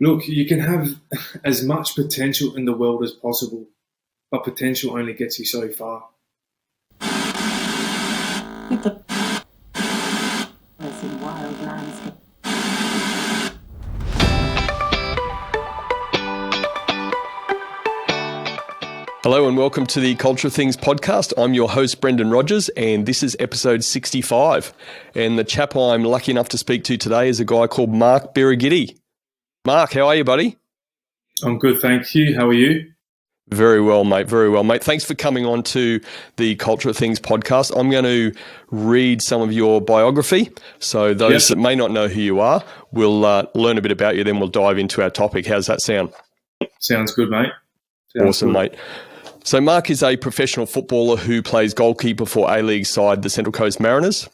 Look, you can have as much potential in the world as possible, but potential only gets you so far. Wild landscape. Hello and welcome to the Culture Things podcast. I'm your host, Brendan Rogers, and this is episode 65. And the chap I'm lucky enough to speak to today is a guy called Mark Birighitti. Mark, how are you, buddy? I'm good, thank you. How are you? Very well, mate. Very well, mate. Thanks for coming on to the Culture Things podcast. I'm going to read some of your biography. So those that may not know who you are, will learn a bit about you, then we'll dive into our topic. How's that sound? Sounds good, mate. Awesome, mate. So Mark is a professional footballer who plays goalkeeper for A-League side, the Central Coast Mariners.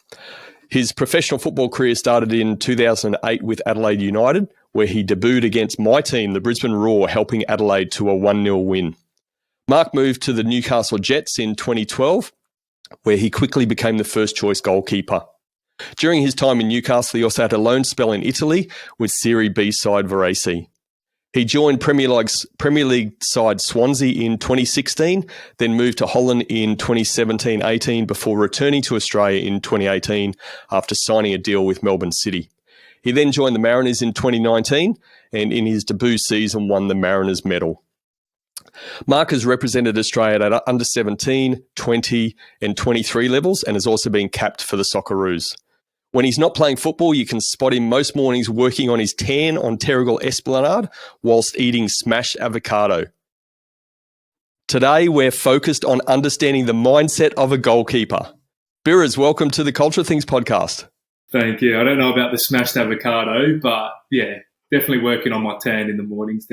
His professional football career started in 2008 with Adelaide United, where he debuted against my team, the Brisbane Roar, helping Adelaide to a 1-0 win. Mark moved to the Newcastle Jets in 2012, where he quickly became the first-choice goalkeeper. During his time in Newcastle, he also had a loan spell in Italy with Serie B side Birrazzi. He joined Premier League side Swansea in 2016, then moved to Holland in 2017-18 before returning to Australia in 2018 after signing a deal with Melbourne City. He then joined the Mariners in 2019 and in his debut season won the Mariners medal. Mark has represented Australia at under 17, 20 and 23 levels and has also been capped for the Socceroos. When he's not playing football, you can spot him most mornings working on his tan on Terrigal Esplanade whilst eating smashed avocado. Today, we're focused on understanding the mindset of a goalkeeper. Birraz, welcome to the Culture Things podcast. Thank you. I don't know about the smashed avocado, but yeah, definitely working on my tan in the mornings.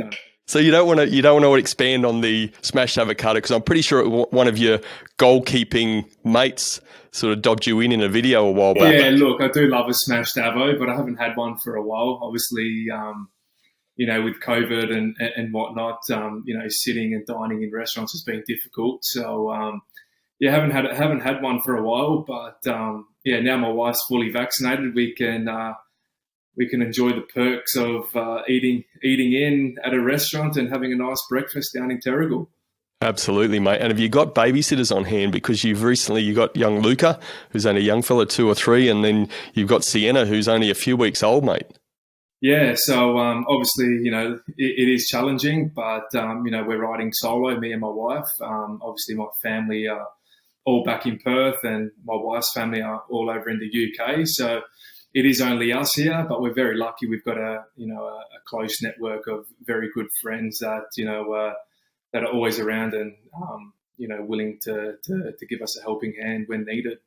So you don't want to expand on the smashed avocado because I'm pretty sure one of your goalkeeping mates sort of dobbed you in a video a while back. Yeah, look, I do love a smashed avo, but I haven't had one for a while. Obviously, with COVID and whatnot, sitting and dining in restaurants has been difficult. So, haven't had one for a while. But now my wife's fully vaccinated, we can enjoy the perks of eating in at a restaurant and having a nice breakfast down in Terrigal. Absolutely, mate. And have you got babysitters on hand? Because you got young Luca, who's only a young fella, 2 or 3, and then you've got Sienna, who's only a few weeks old, mate. Yeah, so obviously, it is challenging, but, we're riding solo, me and my wife. Obviously, my family are all back in Perth and my wife's family are all over in the UK. So it is only us here, but we're very lucky. We've got a close network of very good friends that, that are always around and, willing to give us a helping hand when needed.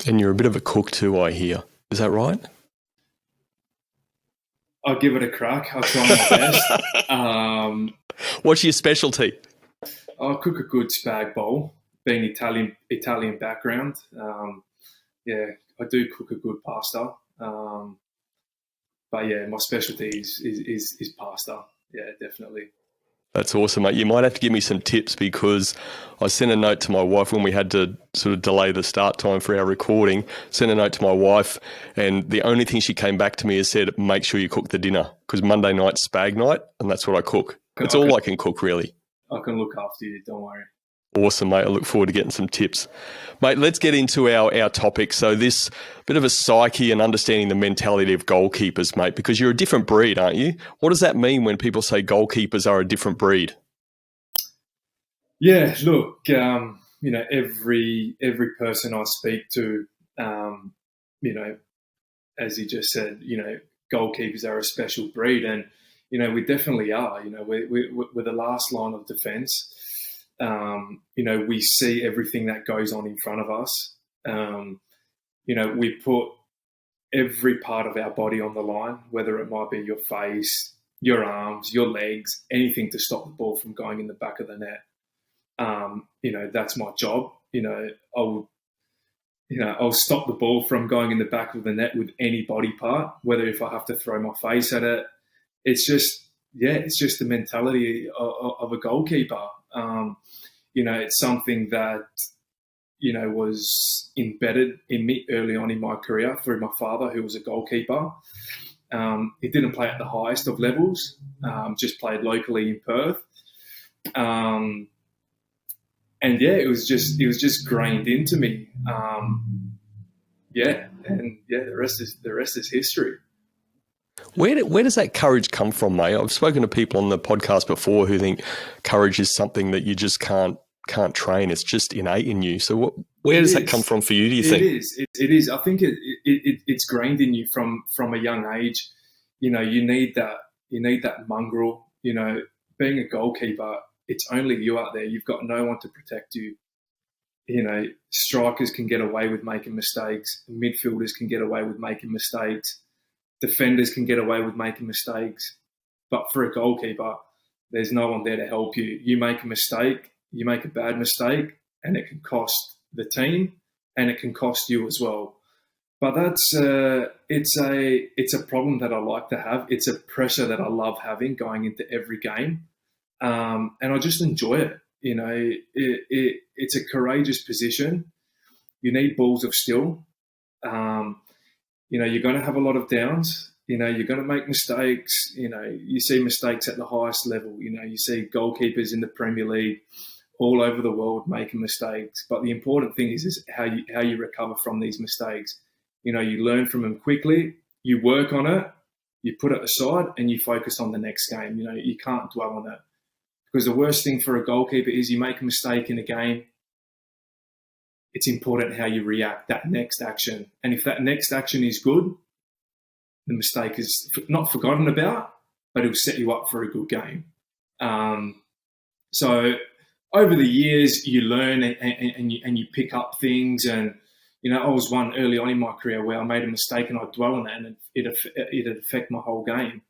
And you're a bit of a cook too, I hear. Is that right? I'll give it a crack. I'll try my best. What's your specialty? I'll cook a good spag bowl, being Italian background. I do cook a good pasta. But yeah, my specialty is pasta. Yeah, definitely. That's awesome, mate. You might have to give me some tips because I sent a note to my wife when we had to sort of delay the start time for our recording. Sent a note to my wife and the only thing she came back to me is said, make sure you cook the dinner because Monday night's spag night and that's what I cook. It's all I can cook, really. I can look after you, don't worry. Awesome, mate. I look forward to getting some tips. Mate, let's get into our topic. So this bit of a psyche and understanding the mentality of goalkeepers, mate, because you're a different breed, aren't you? What does that mean when people say goalkeepers are a different breed? Yeah, look, every person I speak to, as you just said, goalkeepers are a special breed and, we definitely are. We're the last line of defence. We see everything that goes on in front of us. We put every part of our body on the line, whether it might be your face, your arms, your legs, anything to stop the ball from going in the back of the net. That's my job. I'll stop the ball from going in the back of the net with any body part, whether if I have to throw my face at it. It's just the mentality of a goalkeeper. It's something that, was embedded in me early on in my career through my father, who was a goalkeeper. He didn't play at the highest of levels, just played locally in Perth. And yeah, it was just grained into me. The rest is history. Where does that courage come from, mate? I've spoken to people on the podcast before who think courage is something that you just can't train. It's just innate in you. So where does that come from for you, do you think? It is. I think it's grained in you from a young age. You know, you need that mongrel. You know, being a goalkeeper, it's only you out there. You've got no one to protect you. You know, strikers can get away with making mistakes. Midfielders can get away with making mistakes. Defenders can get away with making mistakes. But for a goalkeeper, there's no one there to help you. You make a mistake, you make a bad mistake, and it can cost the team and it can cost you as well. But it's a problem that I like to have. It's a pressure that I love having going into every game. And I just enjoy it. You know, it's a courageous position. You need balls of steel. You know, you're going to have a lot of downs. You know, you're going to make mistakes. You know, you see mistakes at the highest level. You know, you see goalkeepers in the Premier League all over the world making mistakes. But the important thing is how you recover from these mistakes. You know, you learn from them quickly. You work on it. You put it aside and you focus on the next game. You know, you can't dwell on it. Because the worst thing for a goalkeeper is you make a mistake in a game. It's important how you react, that next action. And if that next action is good, the mistake is not forgotten about, but it'll set you up for a good game. So over the years, you learn and you pick up things. And, you know, I was one early on in my career where I made a mistake and I'd dwell on that and it'd affect my whole game.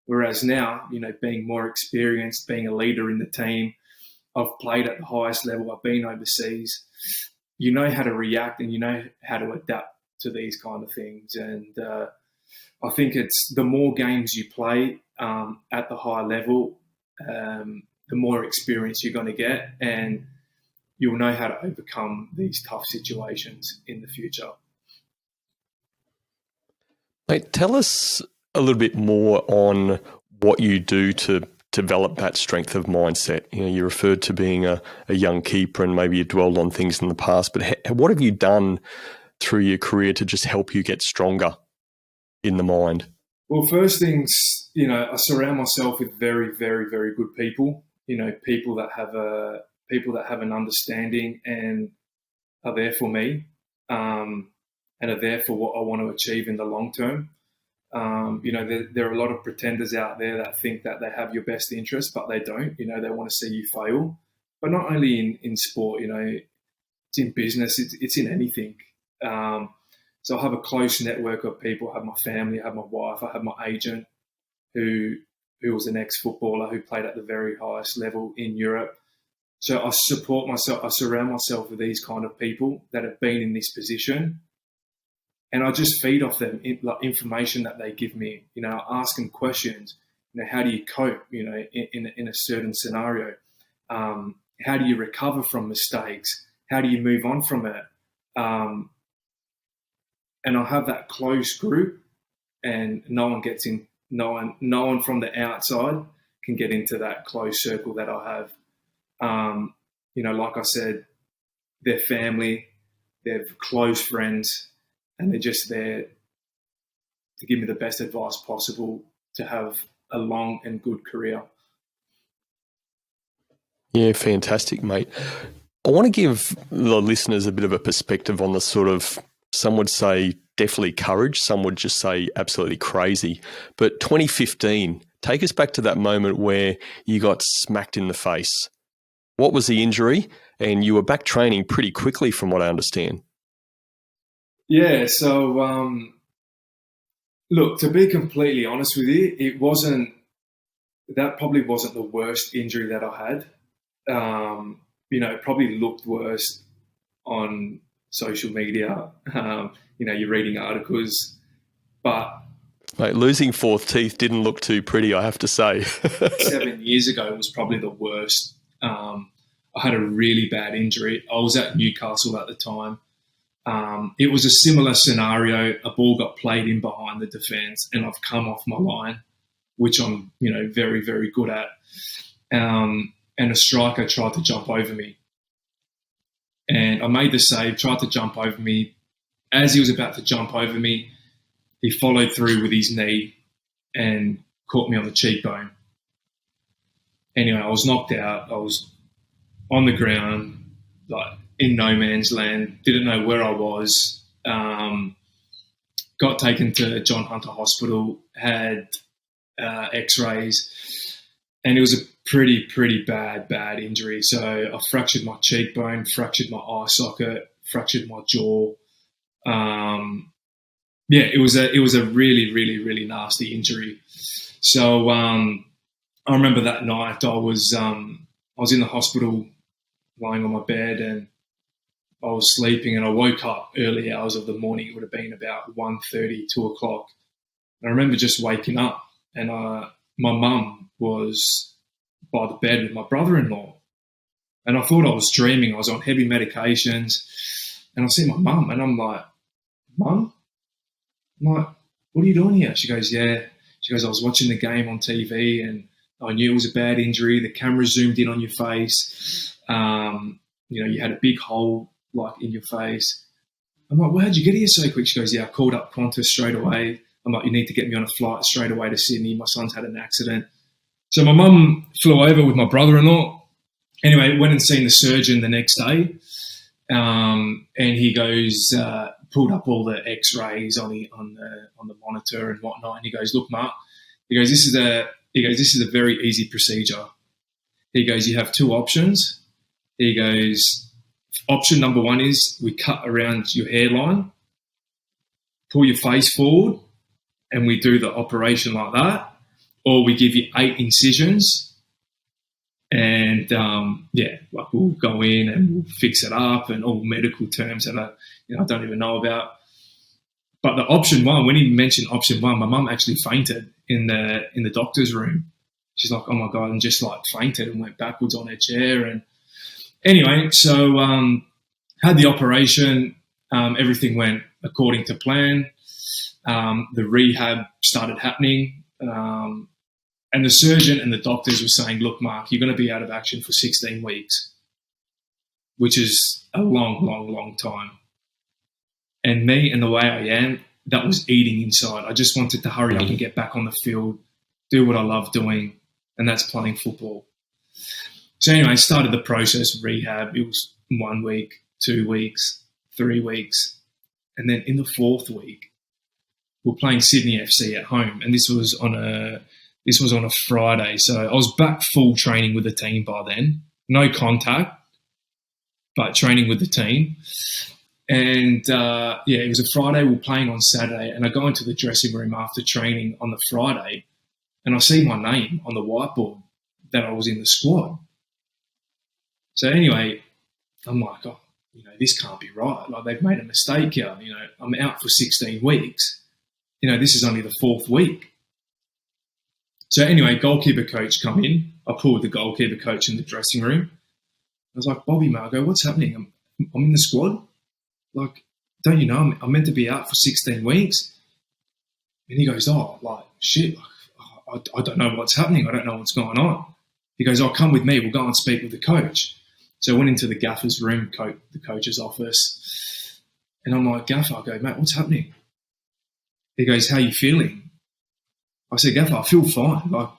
Whereas now, you know, being more experienced, being a leader in the team, I've played at the highest level, I've been overseas, you know how to react and you know how to adapt to these kind of things. And I think it's the more games you play at the high level, the more experience you're going to get and you'll know how to overcome these tough situations in the future. Mate, tell us a little bit more on what you do to develop that strength of mindset. You know, you referred to being a young keeper and maybe you dwelled on things in the past, but what have you done through your career to just help you get stronger in the mind? Well, first things, you know, I surround myself with very, very, very good people. You know, people that have an understanding and are there for me, and are there for what I want to achieve in the long term. You know, there are a lot of pretenders out there that think that they have your best interest, but they don't. You know, they want to see you fail. But not only in sport, you know, it's in business, it's in anything. So I have a close network of people. I have my family, I have my wife, I have my agent who was an ex-footballer who played at the very highest level in Europe. So I support myself, I surround myself with these kind of people that have been in this position. And I just feed off them information that they give me. You know, I ask them questions. You know, how do you cope? You know, in a certain scenario, how do you recover from mistakes? How do you move on from it? And I'll have that close group, and no one from the outside can get into that close circle that I have. You know, like I said, they're family, they're close friends. And they're just there to give me the best advice possible to have a long and good career. Yeah, fantastic, mate. I want to give the listeners a bit of a perspective on the sort of, some would say definitely courage, some would just say absolutely crazy. But 2015, take us back to that moment where you got smacked in the face. What was the injury? And you were back training pretty quickly from what I understand. Yeah, so look, to be completely honest with you, that probably wasn't the worst injury that I had. You know, it probably looked worse on social media. You know, you're reading articles, but... Mate, losing fourth teeth didn't look too pretty, I have to say. 7 years ago was probably the worst. I had a really bad injury. I was at Newcastle at the time. It was a similar scenario. A ball got played in behind the defence, and I've come off my line, which I'm, very, very good at. And a striker tried to jump over me. And I made the save, tried to jump over me. As he was about to jump over me, he followed through with his knee and caught me on the cheekbone. Anyway, I was knocked out. I was on the ground, like in no man's land, didn't know where I was. Got taken to John Hunter Hospital, had x-rays, and it was a pretty bad injury. So I fractured my cheekbone, fractured my eye socket, fractured my jaw. It was a really nasty injury. So I remember that night I was in the hospital, lying on my bed, and I was sleeping, and I woke up early hours of the morning. It would have been about 1:30, 2 o'clock. And I remember just waking up, and my mum was by the bed with my brother-in-law. And I thought I was dreaming. I was on heavy medications. And I see my mum, and I'm like, Mum? I'm like, what are you doing here? She goes, yeah. She goes, I was watching the game on TV, and I knew it was a bad injury. The camera zoomed in on your face. You had a big hole like in your face. I'm like, well, how'd you get here so quick? She goes, yeah, I called up Qantas straight away. I'm like, you need to get me on a flight straight away to Sydney. My son's had an accident. So my mum flew over with my brother-in-law. Anyway, went and seen the surgeon the next day. And he goes, pulled up all the X-rays on the monitor and whatnot. And he goes, look, Mark, this is a very easy procedure. He goes, you have two options. He goes, option number one is we cut around your hairline, pull your face forward, and we do the operation like that. Or we give you 8 incisions, and we'll go in and we'll fix it up, and all medical terms that I don't even know about. But the option one, when he mentioned option one, my mum actually fainted in the doctor's room. She's like, oh my God, and just like fainted and went backwards on her chair. And anyway, so had the operation. Everything went according to plan. The rehab started happening. And the surgeon and the doctors were saying, look, Mark, you're going to be out of action for 16 weeks, which is a long time. And me and the way I am, that was eating inside. I just wanted to hurry up and get back on the field, do what I love doing, and that's playing football. So anyway, I started the process of rehab. It was 1 week, 2 weeks, 3 weeks. And then in the 4th week, we were playing Sydney FC at home. And this was on a Friday. So I was back full training with the team by then. No contact, but training with the team. And, it was a Friday. We were playing on Saturday. And I go into the dressing room after training on the Friday, and I see my name on the whiteboard that I was in the squad. So anyway, I'm like, oh, this can't be right. Like, they've made a mistake here. I'm out for 16 weeks. This is only the 4th week. So anyway, goalkeeper coach come in. I pulled the goalkeeper coach in the dressing room. I was like, Bobby, Margo, what's happening? I'm in the squad. Like, don't you know I'm meant to be out for 16 weeks? And he goes, oh, like, shit, I don't know what's happening. I don't know what's going on. He goes, oh, come with me. We'll go and speak with the coach. So I went into the gaffer's room, the coach's office. And I'm like, Gaffer, I go, mate, what's happening? He goes, how are you feeling? I said, Gaffer, I feel fine. Like,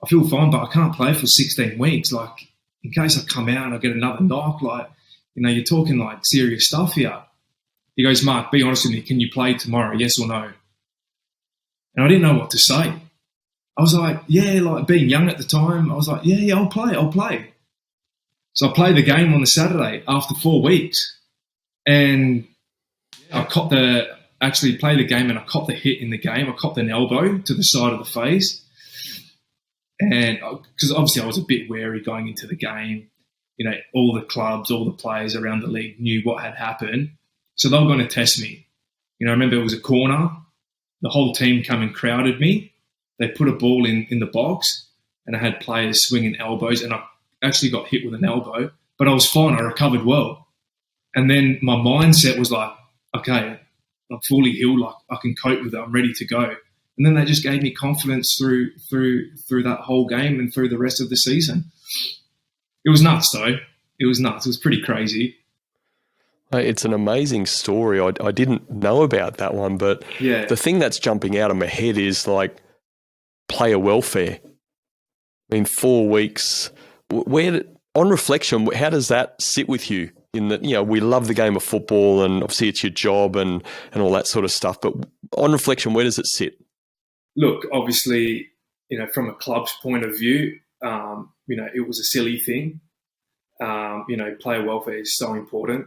I feel fine, but I can't play for 16 weeks. Like, in case I come out and I get another knock, like, you're talking like serious stuff here. He goes, Mark, be honest with me. Can you play tomorrow? Yes or no? And I didn't know what to say. I was like, yeah, like being young at the time, I was like, yeah, I'll play. So I played the game on the Saturday after 4 weeks. And I actually played the game, and I copped the hit in the game. I copped an elbow to the side of the face. And because obviously I was a bit wary going into the game. All the clubs, all the players around the league knew what had happened. So they were going to test me. I remember it was a corner. The whole team come and crowded me. They put a ball in the box, and I had players swinging elbows, and I actually got hit with an elbow, but I was fine. I recovered well. And then my mindset was like, okay, I'm fully healed. Like I can cope with it. I'm ready to go. And then they just gave me confidence through that whole game and through the rest of the season. It was nuts, though. It was nuts. It was pretty crazy. It's an amazing story. I didn't know about that one, but Yeah. the thing that's jumping out of my head is like player welfare. I mean, 4 weeks. Where, on reflection, how does that sit with you? In that, we love the game of football, and obviously it's your job and all that sort of stuff. But on reflection, where does it sit? Look, obviously, from a club's point of view, it was a silly thing. Player welfare is so important.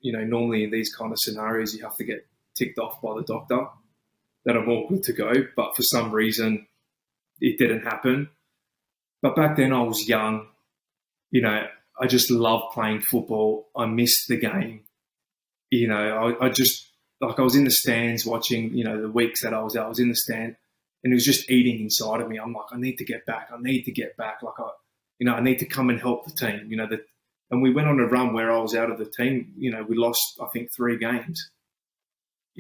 Normally in these kind of scenarios, you have to get ticked off by the doctor that I'm all good to go. But for some reason, it didn't happen. But back then I was young. I just loved playing football. I missed the game. I just, like, I was in the stands watching, the weeks that I was out, I was in the stand and it was just eating inside of me. I'm like, I need to get back. I need to get back. Like, I need to come and help the team. And we went on a run where I was out of the team. We lost, I think, 3 games.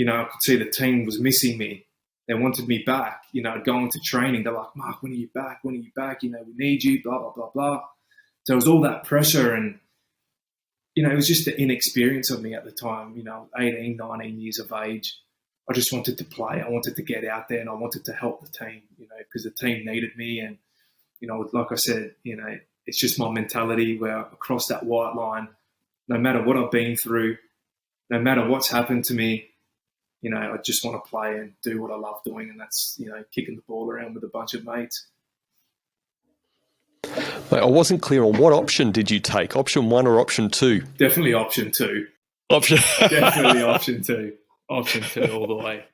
I could see the team was missing me. They wanted me back. I'd go into training. They're like, Mark, when are you back? When are you back? We need you, blah, blah, blah, blah. So it was all that pressure and, it was just the inexperience of me at the time, 18, 19 years of age. I just wanted to play. I wanted to get out there and I wanted to help the team, because the team needed me. And, like I said, it's just my mentality where across that white line, no matter what I've been through, no matter what's happened to me, I just want to play and do what I love doing. And that's, kicking the ball around with a bunch of mates. I wasn't clear on what option did you take, option 1 or option 2? Definitely option 2. Definitely option 2. Option 2 all the way.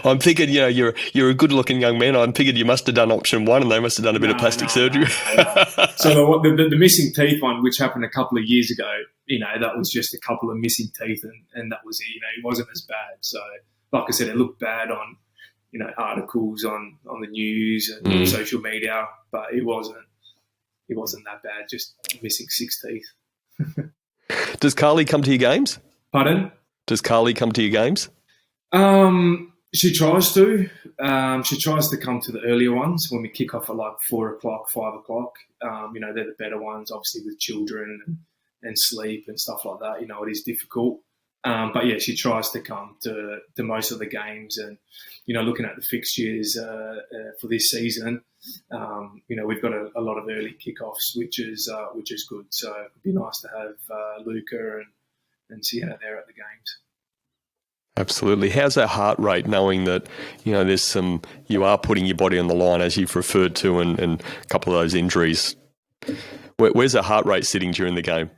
I'm thinking, you're a good-looking young man. I'm thinking you must have done option 1 and they must have done a bit of plastic surgery. No. So the missing teeth one, which happened a couple of years ago, that was just a couple of missing teeth and that was it. It wasn't as bad. So, like I said, it looked bad on, articles on the news and social media, but it wasn't that bad, just missing 6 teeth. Does Carly come to your games? Pardon? Does Carly come to your games? She tries to. She tries to come to the earlier ones when we kick off at like 4 o'clock, 5 o'clock. They're the better ones, obviously with children and sleep and stuff like that. It is difficult. But yeah, she tries to come to most of the games and, looking at the fixtures for this season, we've got a lot of early kickoffs, which is good. So it'd be nice to have Luca and Sienna there at the games. Absolutely. How's that heart rate knowing that, there's you are putting your body on the line as you've referred to and a couple of those injuries? Where's the heart rate sitting during the game?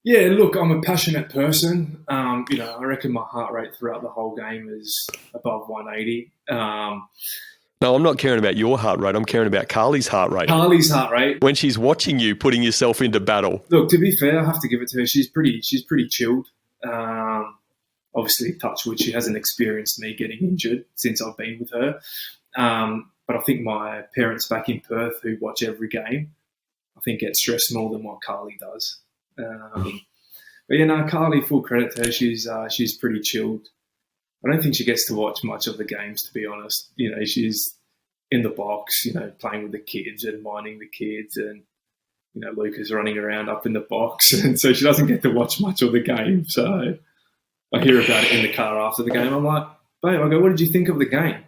Yeah, look, I'm a passionate person. I reckon my heart rate throughout the whole game is above 180. No, I'm not caring about your heart rate. I'm caring about Carly's heart rate. Carly's heart rate. When she's watching you putting yourself into battle. Look, to be fair, I have to give it to her. She's pretty chilled. Obviously, touch wood, she hasn't experienced me getting injured since I've been with her. But I think my parents back in Perth who watch every game, I think get stressed more than what Carly does. But Carly, full credit to her. She's pretty chilled. I don't think she gets to watch much of the games, to be honest. She's in the box, playing with the kids and minding the kids, and Luca's running around up in the box, and so she doesn't get to watch much of the game. So I hear about it in the car after the game. I'm like, babe, I go, what did you think of the game?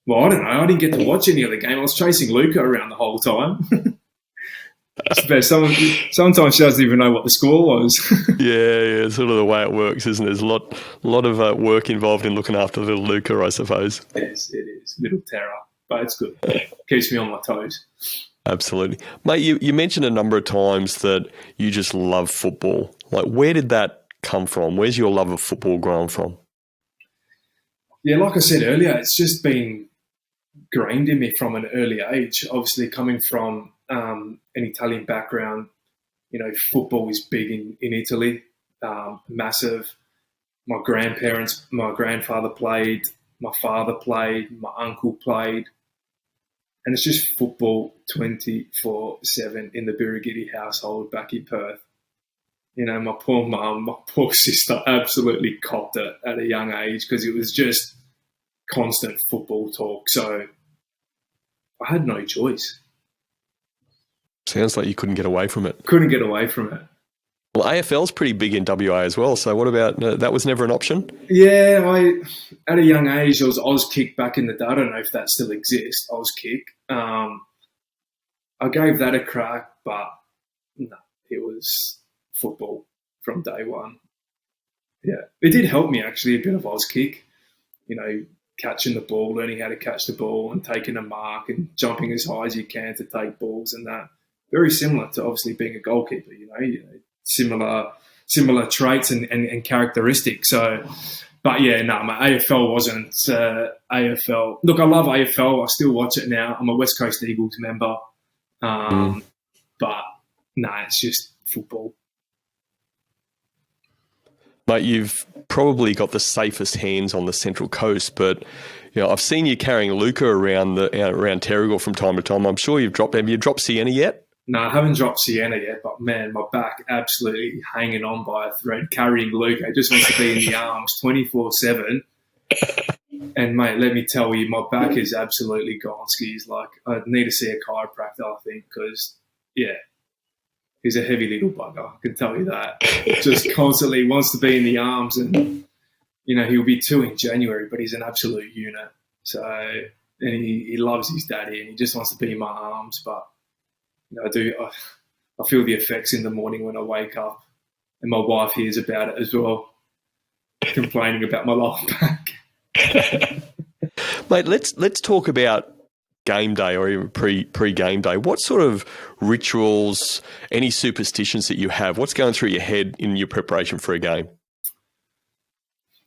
Well, I don't know. I didn't get to watch any of the game. I was chasing Luca around the whole time. Sometimes she doesn't even know what the score was. Yeah, sort of the way it works, isn't it? There's a lot of work involved in looking after little Luca, I suppose. Yes, it is. Little terror, but it's good. Keeps me on my toes. Absolutely. Mate, you mentioned a number of times that you just love football. Like, where did that come from? Where's your love of football grown from? Yeah, like I said earlier, it's just been ingrained in me from an early age. Obviously, coming from an Italian background, football is big in Italy, massive. My grandfather played, my father played, my uncle played, and it's just football 24/7 in the Birighitti household back in Perth. my poor mum, my poor sister absolutely copped it at a young age because it was just constant football talk. So I had no choice. Sounds like you couldn't get away from it. Couldn't get away from it. Well, AFL's pretty big in WA as well. So what about that? Was never an option? Yeah, at a young age, I was kick back in the day. I don't know if that still exists. I was kick. I gave that a crack, but no, it was football from day one. Yeah, it did help me actually a bit of Oz kick. Catching the ball, learning how to catch the ball, and taking a mark and jumping as high as you can to take balls, and that very similar to obviously being a goalkeeper. Similar traits and characteristics. So, but yeah, no, my AFL wasn't AFL. Look, I love AFL. I still watch it now. I'm a West Coast Eagles member, but no, it's just football. Mate, you've probably got the safest hands on the Central Coast, but I've seen you carrying Luca around Terrigal from time to time. I'm sure you've dropped. Have you dropped Sienna yet? No, I haven't dropped Sienna yet, but man, my back absolutely hanging on by a thread, carrying Luca. Just wants to be in the arms 24/7. And mate, let me tell you, my back is absolutely gone skis. Like, I need to see a chiropractor, I think, because he's a heavy little bugger. I can tell you that. Just constantly wants to be in the arms, and he'll be 2 in January, but he's an absolute unit. So, and he loves his daddy, and he just wants to be in my arms. But I feel the effects in the morning when I wake up, and my wife hears about it as well, complaining about my lower back. Mate, let's talk about game day or even pre-game day. What sort of rituals, any superstitions that you have? What's going through your head in your preparation for a game?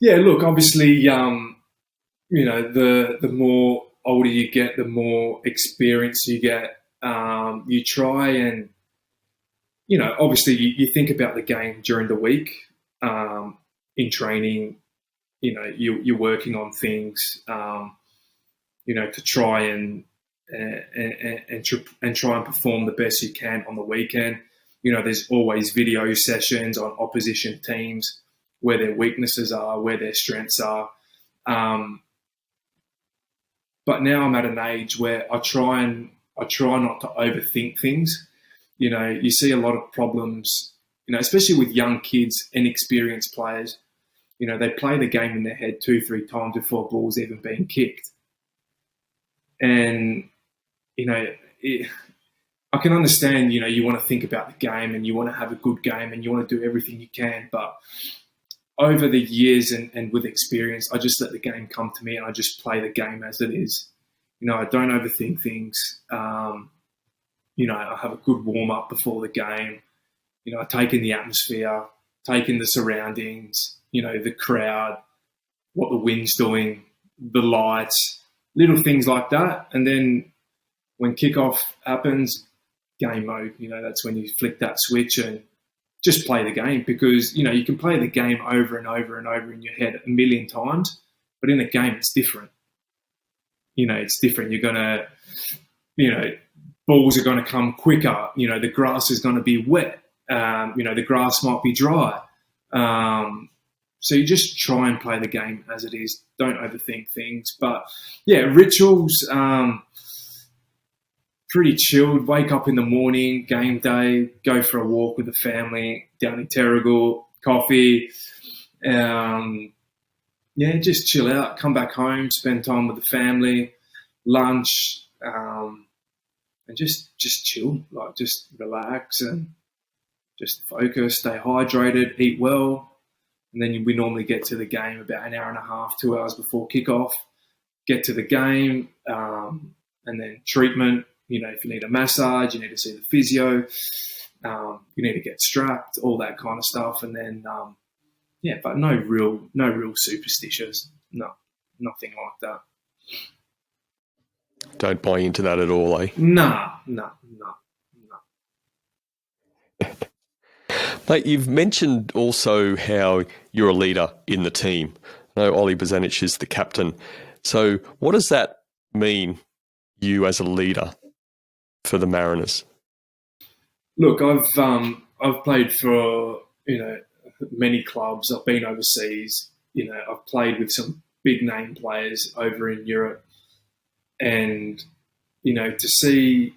Yeah, look, obviously, the more older you get, the more experience you get. You try and, obviously you think about the game during the week. In training, you're working on things, to try and try and perform the best you can on the weekend. There's always video sessions on opposition teams, where their weaknesses are, where their strengths are. But now I'm at an age where I try not to overthink things. You see a lot of problems, especially with young kids, inexperienced players. They play the game in their head 2-3 times before a ball's even being kicked. And, I can understand, you want to think about the game and you want to have a good game and you want to do everything you can. But over the years and with experience, I just let the game come to me and I just play the game as it is. I don't overthink things. I have a good warm-up before the game. I take in the atmosphere, take in the surroundings, the crowd, what the wind's doing, the lights, little things like that. And then when kickoff happens, game mode, that's when you flick that switch and just play the game, because, you can play the game over and over and over in your head a million times, but in a game it's different. It's different. You're going to, balls are going to come quicker. The grass is going to be wet. The grass might be dry. So you just try and play the game as it is. Don't overthink things. But yeah, rituals, pretty chilled. Wake up in the morning, game day, go for a walk with the family down in Terrigal, coffee. Just chill out, come back home, spend time with the family, lunch, and just chill, like just relax and just focus, stay hydrated, eat well. And then we normally get to the game about an hour and a half, 2 hours before kickoff, get to the game, and then treatment. If you need a massage, you need to see the physio, you need to get strapped, all that kind of stuff. And then, but no real superstitious, no, nothing like that. Don't buy into that at all, eh? No. Mate, you've mentioned also how you're a leader in the team. I know Ollie Bozanic is the captain. So what does that mean, you as a leader for the Mariners? Look, I've played for many clubs. I've been overseas. I've played with some big name players over in Europe, and to see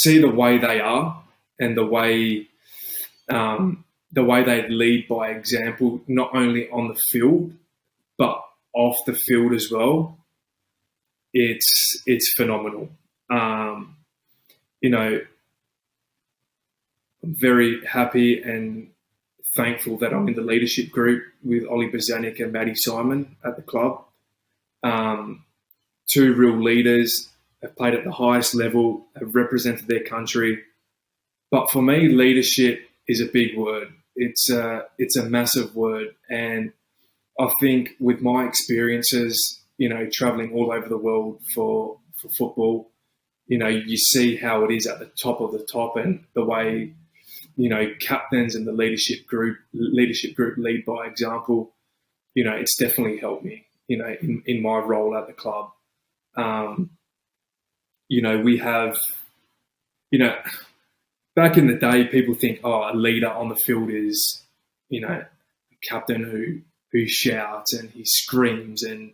the way they are and the way they lead by example, not only on the field but off the field as well. It's phenomenal. I'm very happy and thankful that I'm in the leadership group with Ollie Bozanic and Maddie Simon at the club. Two real leaders, have played at the highest level, have represented their country. But for me, leadership is a big word. It's a massive word. And I think with my experiences, traveling all over the world for football, you see how it is at the top of the top, and the way, captains and the leadership group lead by example. It's definitely helped me, in my role at the club. We have, back in the day, people think, a leader on the field is, a captain who shouts and he screams, and,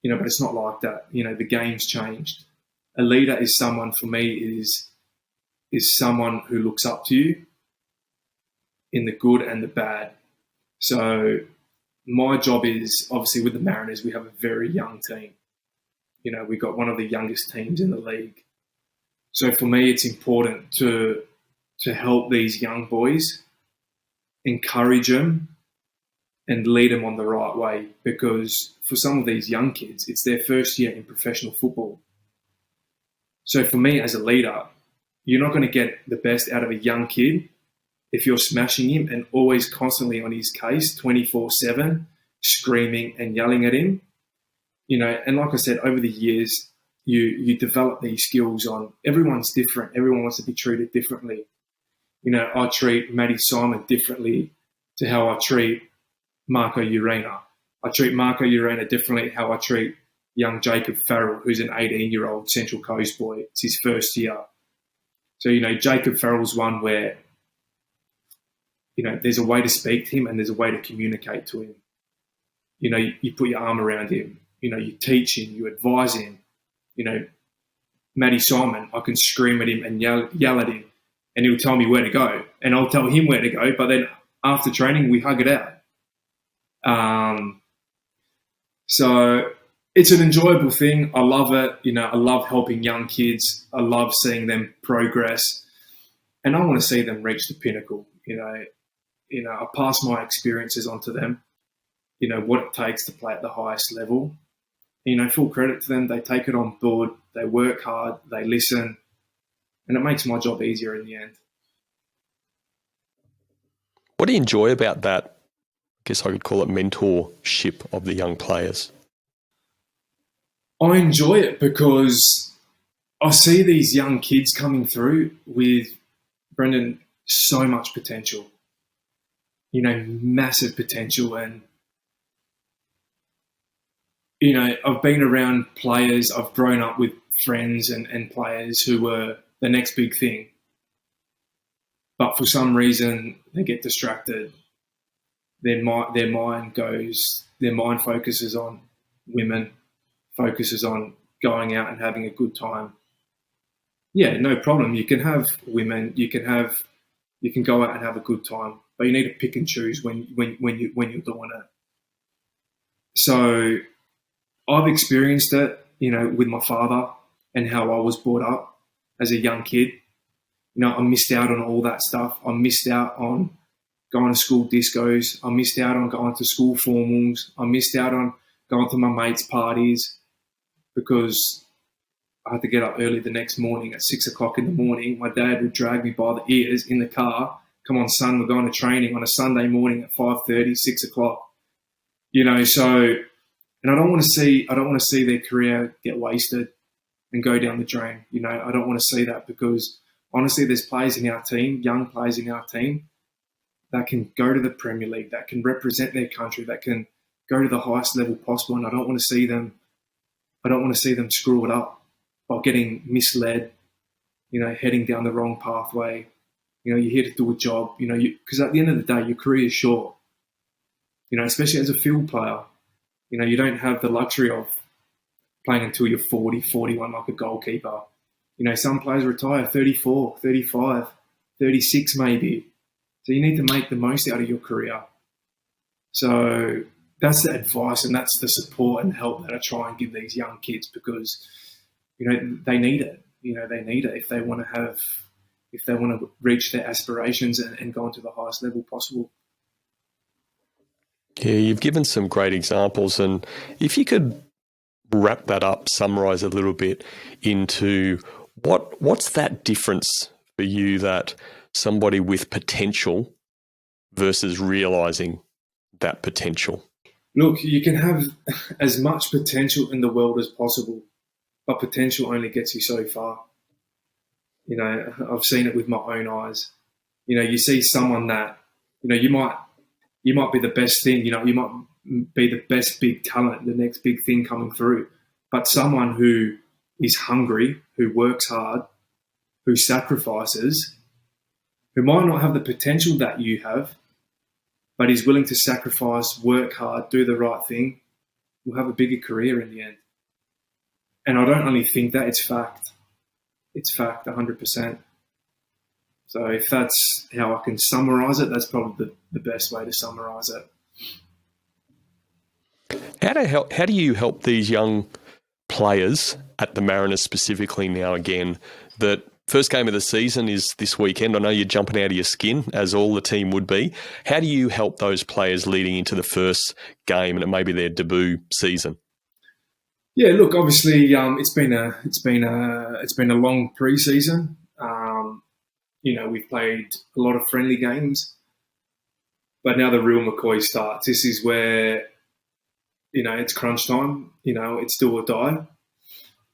but it's not like that. The game's changed. A leader is someone, for me, is someone who looks up to you in the good and the bad. So my job is, obviously with the Mariners, we have a very young team. We've got one of the youngest teams in the league. So for me, it's important to help these young boys, encourage them and lead them on the right way, because for some of these young kids, it's their first year in professional football. So for me as a leader, you're not going to get the best out of a young kid if you're smashing him and always constantly on his case 24/7, screaming and yelling at him. And like I said, over the years, you develop these skills on, everyone's different. Everyone wants to be treated differently. I treat Maddie Simon differently to how I treat Marco Urena. I treat Marco Urena differently how I treat young Jacob Farrell, who's an 18-year-old Central Coast boy. It's his first year. So, Jacob Farrell's one where, there's a way to speak to him and there's a way to communicate to him. You put your arm around him. You teach him, you advise him. Matty Simon, I can scream at him and yell at him, and he'll tell me where to go, and I'll tell him where to go. But then after training, we hug it out. So it's an enjoyable thing. I love it. I love helping young kids. I love seeing them progress, and I want to see them reach the pinnacle. I pass my experiences on to them. What it takes to play at the highest level. Full credit to them. They take it on board. They work hard. They listen. And it makes my job easier in the end. What do you enjoy about that? I guess I could call it mentorship of the young players. I enjoy it because I see these young kids coming through with, Brendan, so much potential. Massive potential. And I've been around players, I've grown up with friends and players who were the next big thing. But for some reason, they get distracted. Their mind focuses on women, focuses on going out and having a good time. Yeah, no problem. You can have women, you can go out and have a good time, but you need to pick and choose when you're doing it. So I've experienced it, with my father and how I was brought up as a young kid. I missed out on all that stuff. I missed out on going to school discos. I missed out on going to school formals. I missed out on going to my mates' parties because I had to get up early the next morning at 6 o'clock in the morning. My dad would drag me by the ears in the car. Come on, son, we're going to training on a Sunday morning at 5:30, 6 o'clock. So... And I don't want to see their career get wasted and go down the drain. I don't want to see that, because honestly, there's players in our team, young players in our team, that can go to the Premier League, that can represent their country, that can go to the highest level possible. And I don't want to see them screw it up by getting misled, heading down the wrong pathway. You're here to do a job. Because at the end of the day, your career is short. Especially as a field player, you don't have the luxury of playing until you're 40, 41 like a goalkeeper. Some players retire 34, 35, 36 maybe. So you need to make the most out of your career. So that's the advice and that's the support and help that I try and give these young kids because, they need it. They need it if they want to reach their aspirations and go into the highest level possible. Yeah, you've given some great examples. And if you could wrap that up, summarise a little bit into what's that difference for you that somebody with potential versus realising that potential? Look, you can have as much potential in the world as possible, but potential only gets you so far. I've seen it with my own eyes. You see someone that, you might be the best thing, you might be the best big talent, the next big thing coming through. But someone who is hungry, who works hard, who sacrifices, who might not have the potential that you have, but is willing to sacrifice, work hard, do the right thing, will have a bigger career in the end. And I don't only think that, it's fact. It's fact, 100%. So if that's how I can summarise it, that's probably the best way to summarise it. How do you help these young players at the Mariners specifically now again, that first game of the season is this weekend? I know you're jumping out of your skin, as all the team would be. How do you help those players leading into the first game and it may be their debut season? Yeah, look, obviously it's been a long pre-season. We've played a lot of friendly games, but now the real McCoy starts. This is where it's crunch time. It's do or die.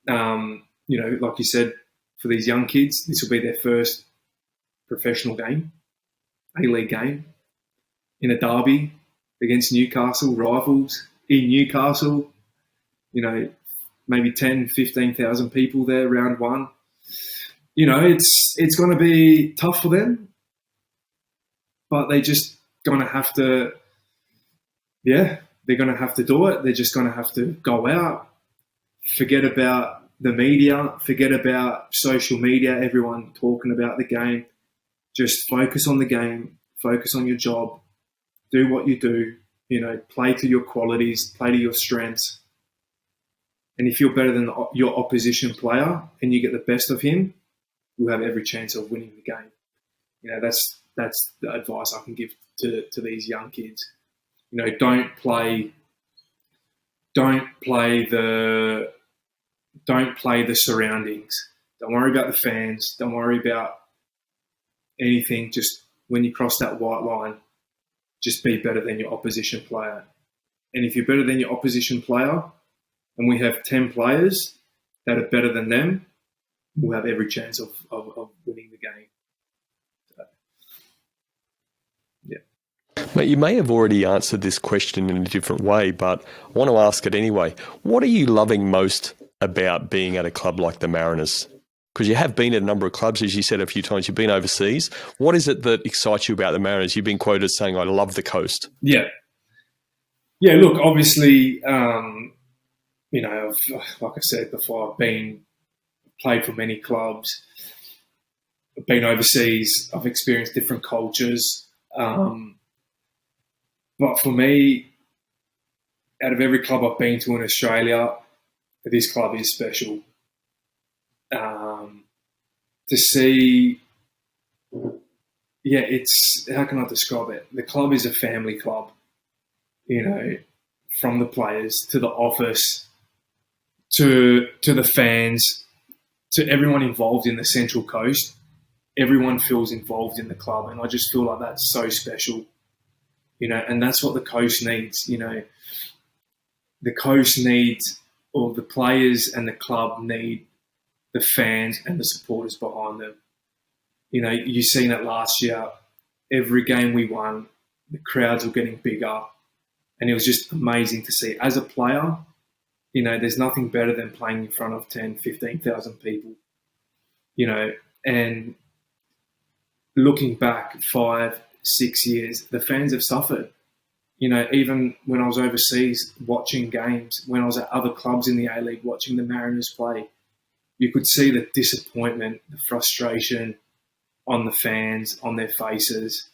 Like you said, for these young kids, this will be their first professional game, A-League game, in a derby against Newcastle, rivals in Newcastle. Maybe 10, 15,000 people there, round one. It's going to be tough for them, but they just going to have to, they're going to have to do it. They're just going to have to go out, forget about the media, forget about social media, everyone talking about the game. Just focus on the game, focus on your job, do what you do, play to your qualities, play to your strengths. And if you're better than your opposition player and you get the best of him, you'll have every chance of winning the game. That's the advice I can give to these young kids. Don't play the surroundings. Don't worry about the fans. Don't worry about anything. Just when you cross that white line, just be better than your opposition player. And if you're better than your opposition player, and we have 10 players that are better than them, we'll have every chance of winning the game. So, yeah. Mate, you may have already answered this question in a different way, but I want to ask it anyway. What are you loving most about being at a club like the Mariners? Because you have been at a number of clubs, as you said a few times, you've been overseas. What is it that excites you about the Mariners? You've been quoted as saying, I love the coast. Yeah. Yeah, look, obviously, like I said before, I've played for many clubs. I've been overseas. I've experienced different cultures. But for me, out of every club I've been to in Australia, this club is special. To see, it's, how can I describe it? The club is a family club, from the players to the office, to the fans, to everyone involved in the Central Coast. Everyone feels involved in the club, and I just feel like that's so special, and that's what the coast needs. The coast needs, or the players and the club need, the fans and the supporters behind them. You've seen it last year. Every game we won, the crowds were getting bigger, and it was just amazing to see. As a player, there's nothing better than playing in front of 10, 15,000 people, and looking back 5, 6 years, the fans have suffered. Even when I was overseas watching games, when I was at other clubs in the A-League watching the Mariners play, you could see the disappointment, the frustration on the fans, on their faces,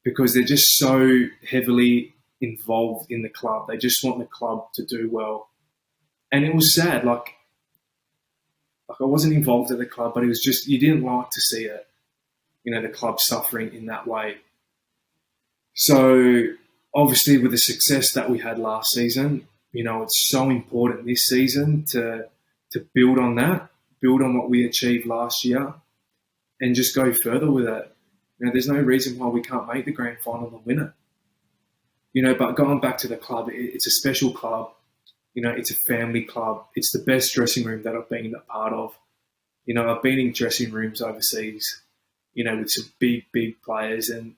because they're just so heavily involved in the club. They just want the club to do well. And it was sad. Like I wasn't involved at the club, but it was just, you didn't like to see it, the club suffering in that way. So obviously with the success that we had last season, it's so important this season to build on that, build on what we achieved last year, and just go further with it. There's no reason why we can't make the grand final and win it. But going back to the club, it's a special club. It's a family club. It's the best dressing room that I've been a part of. I've been in dressing rooms overseas, with some big players, and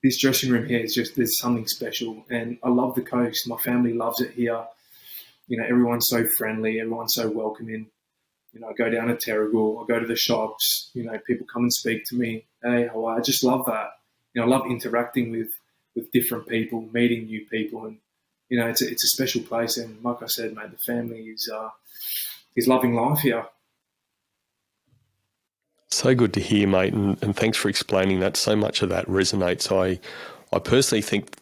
this dressing room here is just, there's something special. And I love the coast. My family loves it here. Everyone's so friendly. Everyone's so welcoming. I go down to Terrigal. I go to the shops. People come and speak to me. Hey, how are you? I just love that. I love interacting with different people, meeting new people, and it's a special place. And like I said, mate, the family is loving life here. So good to hear, mate, and thanks for explaining that. So much of that resonates. I personally think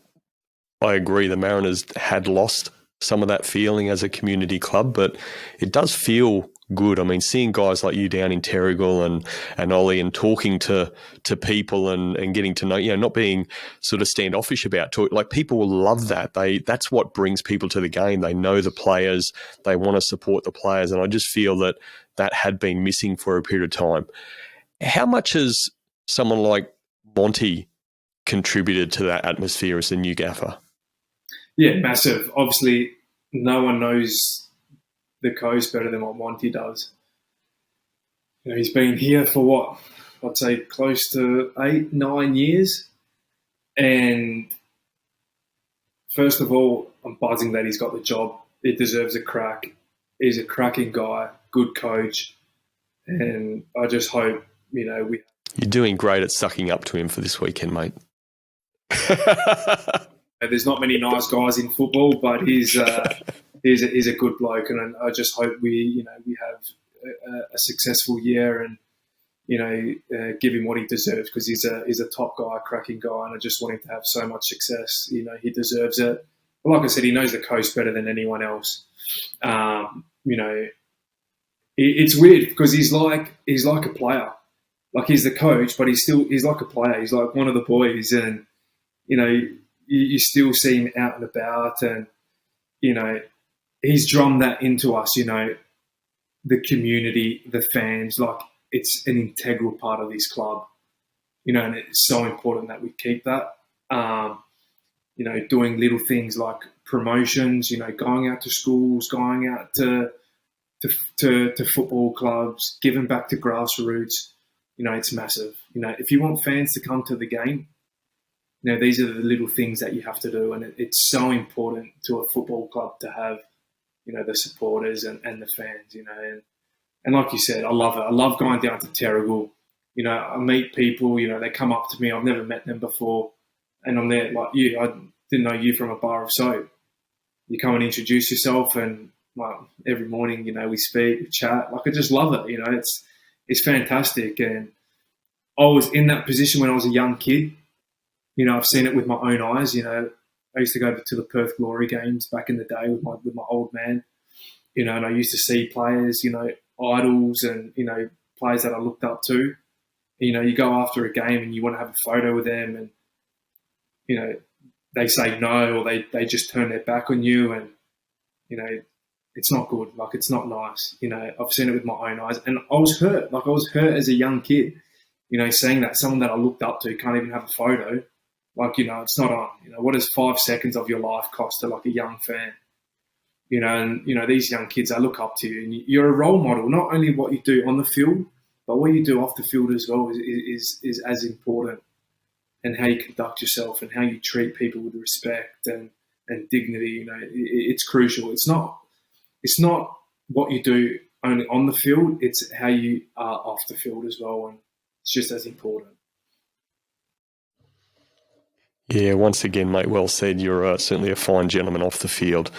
I agree the Mariners had lost some of that feeling as a community club, but it does feel good. I mean, seeing guys like you down in Terrigal and Ollie and talking to people and getting to know, not being sort of standoffish about talk. Like, people will love that. That's what brings people to the game. They know the players. They want to support the players. And I just feel that had been missing for a period of time. How much has someone like Monty contributed to that atmosphere as the new gaffer? Yeah, massive. Obviously, no one knows the coast better than what Monty does. He's been here for what? I'd say close to 8-9 years. And first of all, I'm buzzing that he's got the job. He deserves a crack. He's a cracking guy, good coach. And I just hope, You're doing great at sucking up to him for this weekend, mate. There's not many nice guys in football, but he's a good bloke, and I just hope we have a successful year and give him what he deserves, because he's a top guy, a cracking guy, and I just want him to have so much success. He deserves it. But like I said, he knows the coast better than anyone else. It's weird because he's like a player. Like, he's the coach, but he's like a player. He's like one of the boys, and you still see him out and about, and he's drummed that into us. The community, the fans, like, it's an integral part of this club. And it's so important that we keep that. Doing little things like promotions. Going out to schools, going out to football clubs, giving back to grassroots. It's massive. If you want fans to come to the game, these are the little things that you have to do. And it's so important to a football club to have, the supporters and the fans, and like you said, I love it. I love going down to Terrigal. I meet people, they come up to me. I've never met them before. And I'm there like you. I didn't know you from a bar of soap. You come and introduce yourself, and every morning, we speak, we chat. Like, I just love it. It's fantastic. And I was in that position when I was a young kid. I've seen it with my own eyes. I used to go to the Perth Glory games back in the day with my old man. And I used to see players, idols, and players that I looked up to. You go after a game and you want to have a photo with them, and they say no, or they just turn their back on you, and it's not good. Like, it's not nice. I've seen it with my own eyes, and I was hurt. Like, I was hurt as a young kid. Seeing that someone that I looked up to can't even have a photo. Like, it's not on. What does 5 seconds of your life cost to, like, a young fan? And these young kids, they look up to you, and you're a role model. Not only what you do on the field, but what you do off the field as well is as important. And how you conduct yourself and how you treat people with respect and dignity. It's crucial. It's not what you do only on the field. It's how you are off the field as well, and it's just as important. Yeah, once again, mate, well said. You're certainly a fine gentleman off the field.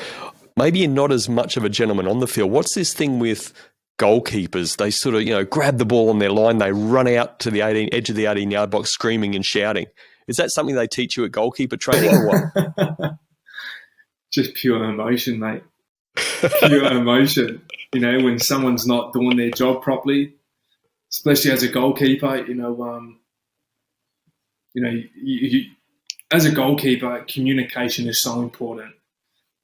Maybe you're not as much of a gentleman on the field. What's this thing with goalkeepers? They sort of, grab the ball on their line, they run out to the edge of the 18-yard box screaming and shouting. Is that something they teach you at goalkeeper training or what? Just pure emotion, mate. Pure emotion. When someone's not doing their job properly, especially as a goalkeeper, as a goalkeeper, communication is so important.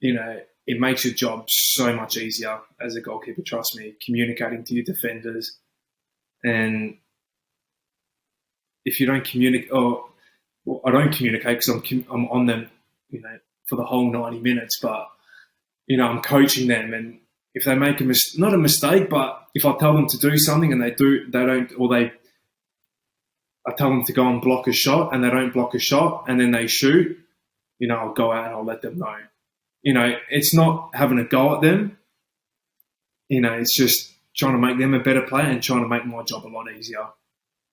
It makes your job so much easier as a goalkeeper. Trust me, communicating to your defenders, and if you don't communicate, I don't communicate because I'm on them, for the whole 90 minutes. But I'm coaching them, and if they make not a mistake, but if I tell them to do something and they don't, or I tell them to go and block a shot and they don't block a shot and then they shoot, I'll go out and I'll let them know. It's not having a go at them. It's just trying to make them a better player and trying to make my job a lot easier.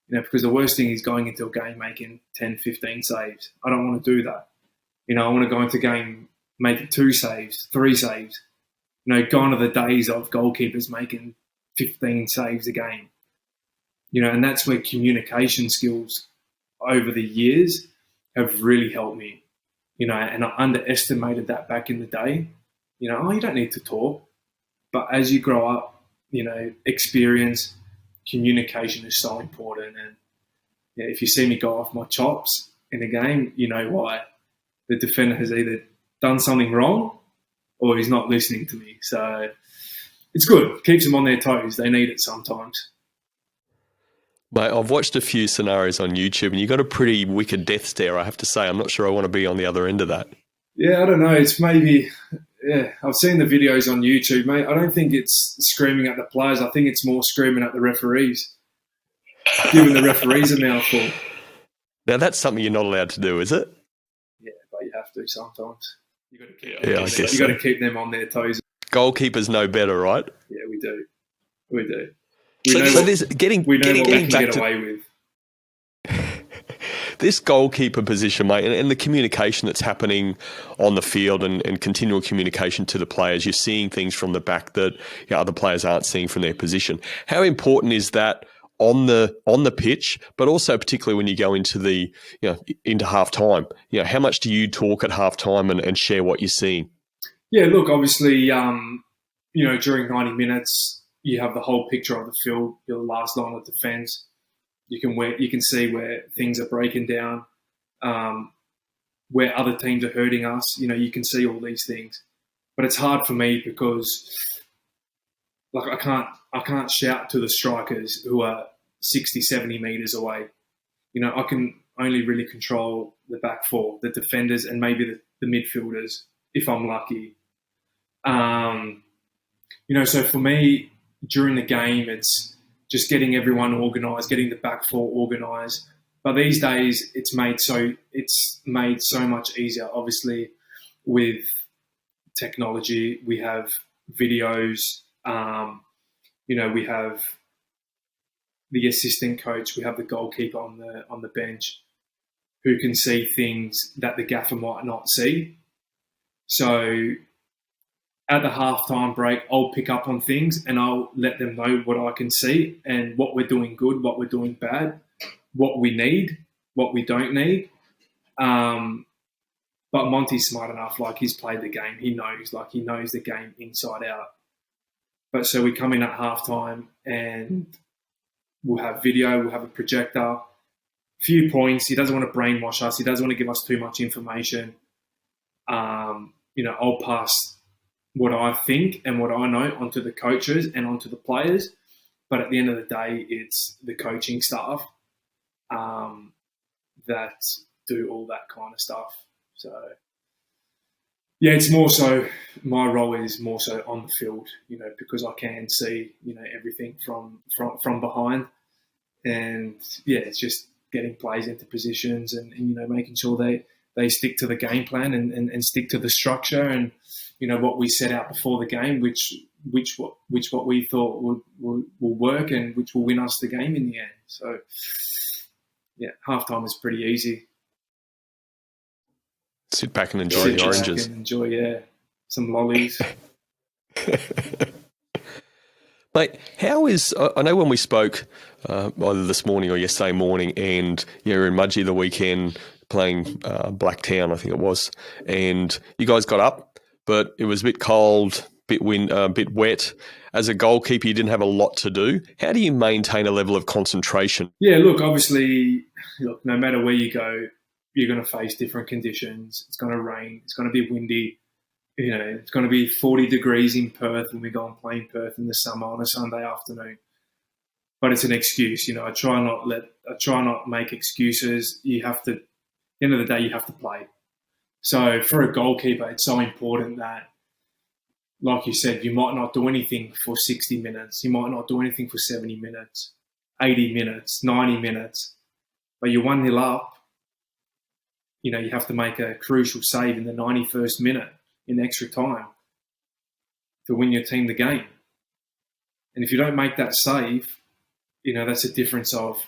Because the worst thing is going into a game making 10, 15 saves. I don't want to do that. I want to go into a game making 2 saves, 3 saves. Gone are the days of goalkeepers making 15 saves a game. And that's where communication skills over the years have really helped me. And I underestimated that back in the day. You don't need to talk. But as you grow up, experience, communication is so important. And if you see me go off my chops in a game, you know why. The defender has either done something wrong or he's not listening to me. So it's good. Keeps them on their toes. They need it sometimes. Mate, I've watched a few scenarios on YouTube and you've got a pretty wicked death stare, I have to say. I'm not sure I want to be on the other end of that. Yeah, I don't know. It's maybe, I've seen the videos on YouTube, mate. I don't think it's screaming at the players. I think it's more screaming at the referees, giving the referees a mouthful. Now, that's something you're not allowed to do, is it? Yeah, but you have to sometimes. You got to keep got to keep them on their toes. Goalkeepers know better, right? Yeah, we do. We do. We know what we can get away with. This goalkeeper position, mate, and the communication that's happening on the field and continual communication to the players, you're seeing things from the back that other players aren't seeing from their position. How important is that on the pitch, but also particularly when you go into into half time? How much do you talk at half time and share what you're seeing? Yeah, look, obviously, during 90 minutes, you have the whole picture of the field, your last line of defence. You can see where things are breaking down, where other teams are hurting us. You can see all these things, but it's hard for me because, I can't shout to the strikers who are 60, 70 metres away. I can only really control the back four, the defenders, and maybe the midfielders if I'm lucky. So for me, during the game, it's just getting everyone organised, getting the back four organised. But these days, it's made so much easier. Obviously, with technology, we have videos. We have the assistant coach. We have the goalkeeper on the bench, who can see things that the gaffer might not see. So at the halftime break, I'll pick up on things and I'll let them know what I can see and what we're doing good, what we're doing bad, what we need, what we don't need. But Monty's smart enough, he's played the game. He knows the game inside out. But so we come in at halftime and we'll have video, we'll have a projector, few points. He doesn't want to brainwash us. He doesn't want to give us too much information. I'll pass what I think and what I know onto the coaches and onto the players. But at the end of the day, it's the coaching staff that do all that kind of stuff. So, yeah, it's more so, my role is more so on the field, because I can see, everything from behind. And, yeah, it's just getting players into positions and making sure they stick to the game plan and stick to the structure and, what we set out before the game, which what we thought will work and which will win us the game in the end. So, yeah, halftime is pretty easy. Sit back and enjoy Sit the back oranges. and enjoy, some lollies. Mate, how is, I know when we spoke either this morning or yesterday morning, and you were in Mudgee the weekend playing Blacktown, I think it was, and you guys got up, but it was a bit cold, bit wet. As a goalkeeper, you didn't have a lot to do. How do you maintain a level of concentration? Yeah, look, obviously, no matter where you go, you're going to face different conditions. It's going to rain. It's going to be windy. It's going to be 40 degrees in Perth when we go and play in Perth in the summer on a Sunday afternoon. But it's an excuse. I try not make excuses. You have to, at the end of the day, you have to play. So for a goalkeeper, it's so important that, like you said, you might not do anything for 60 minutes. You might not do anything for 70 minutes, 80 minutes, 90 minutes. But you're 1-0 up. You have to make a crucial save in the 91st minute in extra time to win your team the game. And if you don't make that save, that's a difference of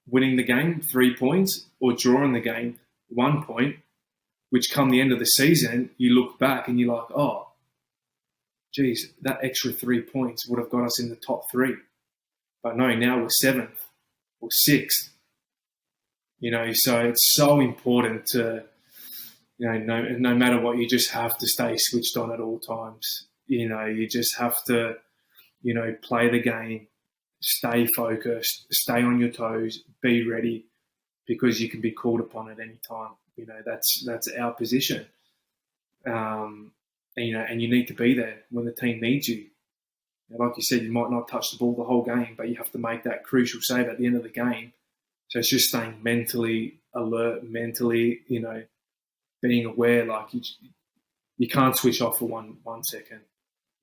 winning the game 3 points or drawing the game 1 point, which come the end of the season, you look back and you're like, oh, geez, that extra 3 points would have got us in the top 3. But no, now we're 7th or 6th. So it's so important to, no matter what, you just have to stay switched on at all times. You just have to, play the game, stay focused, stay on your toes, be ready, because you can be called upon at any time. That's our position. And you need to be there when the team needs you. Like you said, you might not touch the ball the whole game, but you have to make that crucial save at the end of the game. So it's just staying mentally alert, mentally, being aware. Like you can't switch off for one second.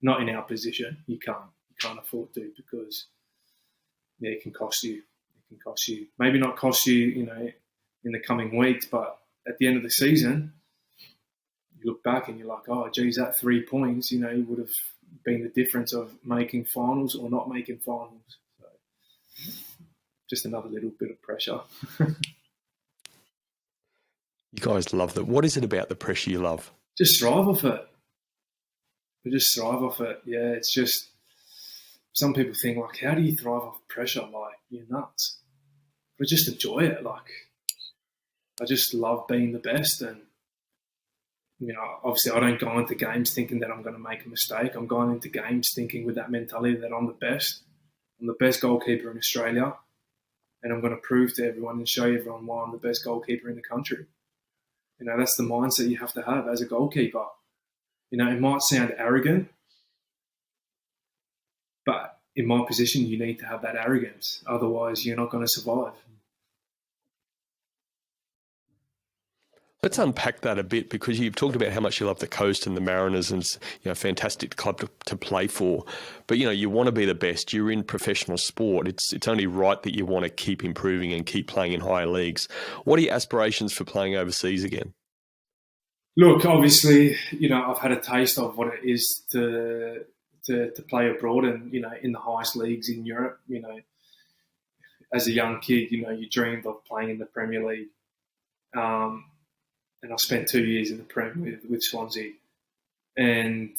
Not in our position. You can't afford to, because it can cost you. It can cost you. Maybe not cost you, in the coming weeks, but at the end of the season, you look back and you're like, oh, geez, that 3 points, would have been the difference of making finals or not making finals. So just another little bit of pressure. You guys love that. What is it about the pressure you love? Just thrive off it. We just thrive off it. Yeah, it's just, some people think, like, how do you thrive off pressure? Like, you're nuts. But just enjoy it. Like, I just love being the best. And, obviously I don't go into games thinking that I'm going to make a mistake. I'm going into games thinking with that mentality that I'm the best. I'm the best goalkeeper in Australia. And I'm going to prove to everyone and show everyone why I'm the best goalkeeper in the country. That's the mindset you have to have as a goalkeeper. It might sound arrogant, but in my position, you need to have that arrogance. Otherwise, you're not going to survive. Let's unpack that a bit, because you've talked about how much you love the coast and the Mariners, and it's a fantastic club to play for. But you want to be the best. You're in professional sport. It's only right that you want to keep improving and keep playing in higher leagues. What are your aspirations for playing overseas again? Look, obviously, I've had a taste of what it is to play abroad and in the highest leagues in Europe. As a young kid, you dreamed of playing in the Premier League. And I spent 2 years in the Prem with Swansea. And,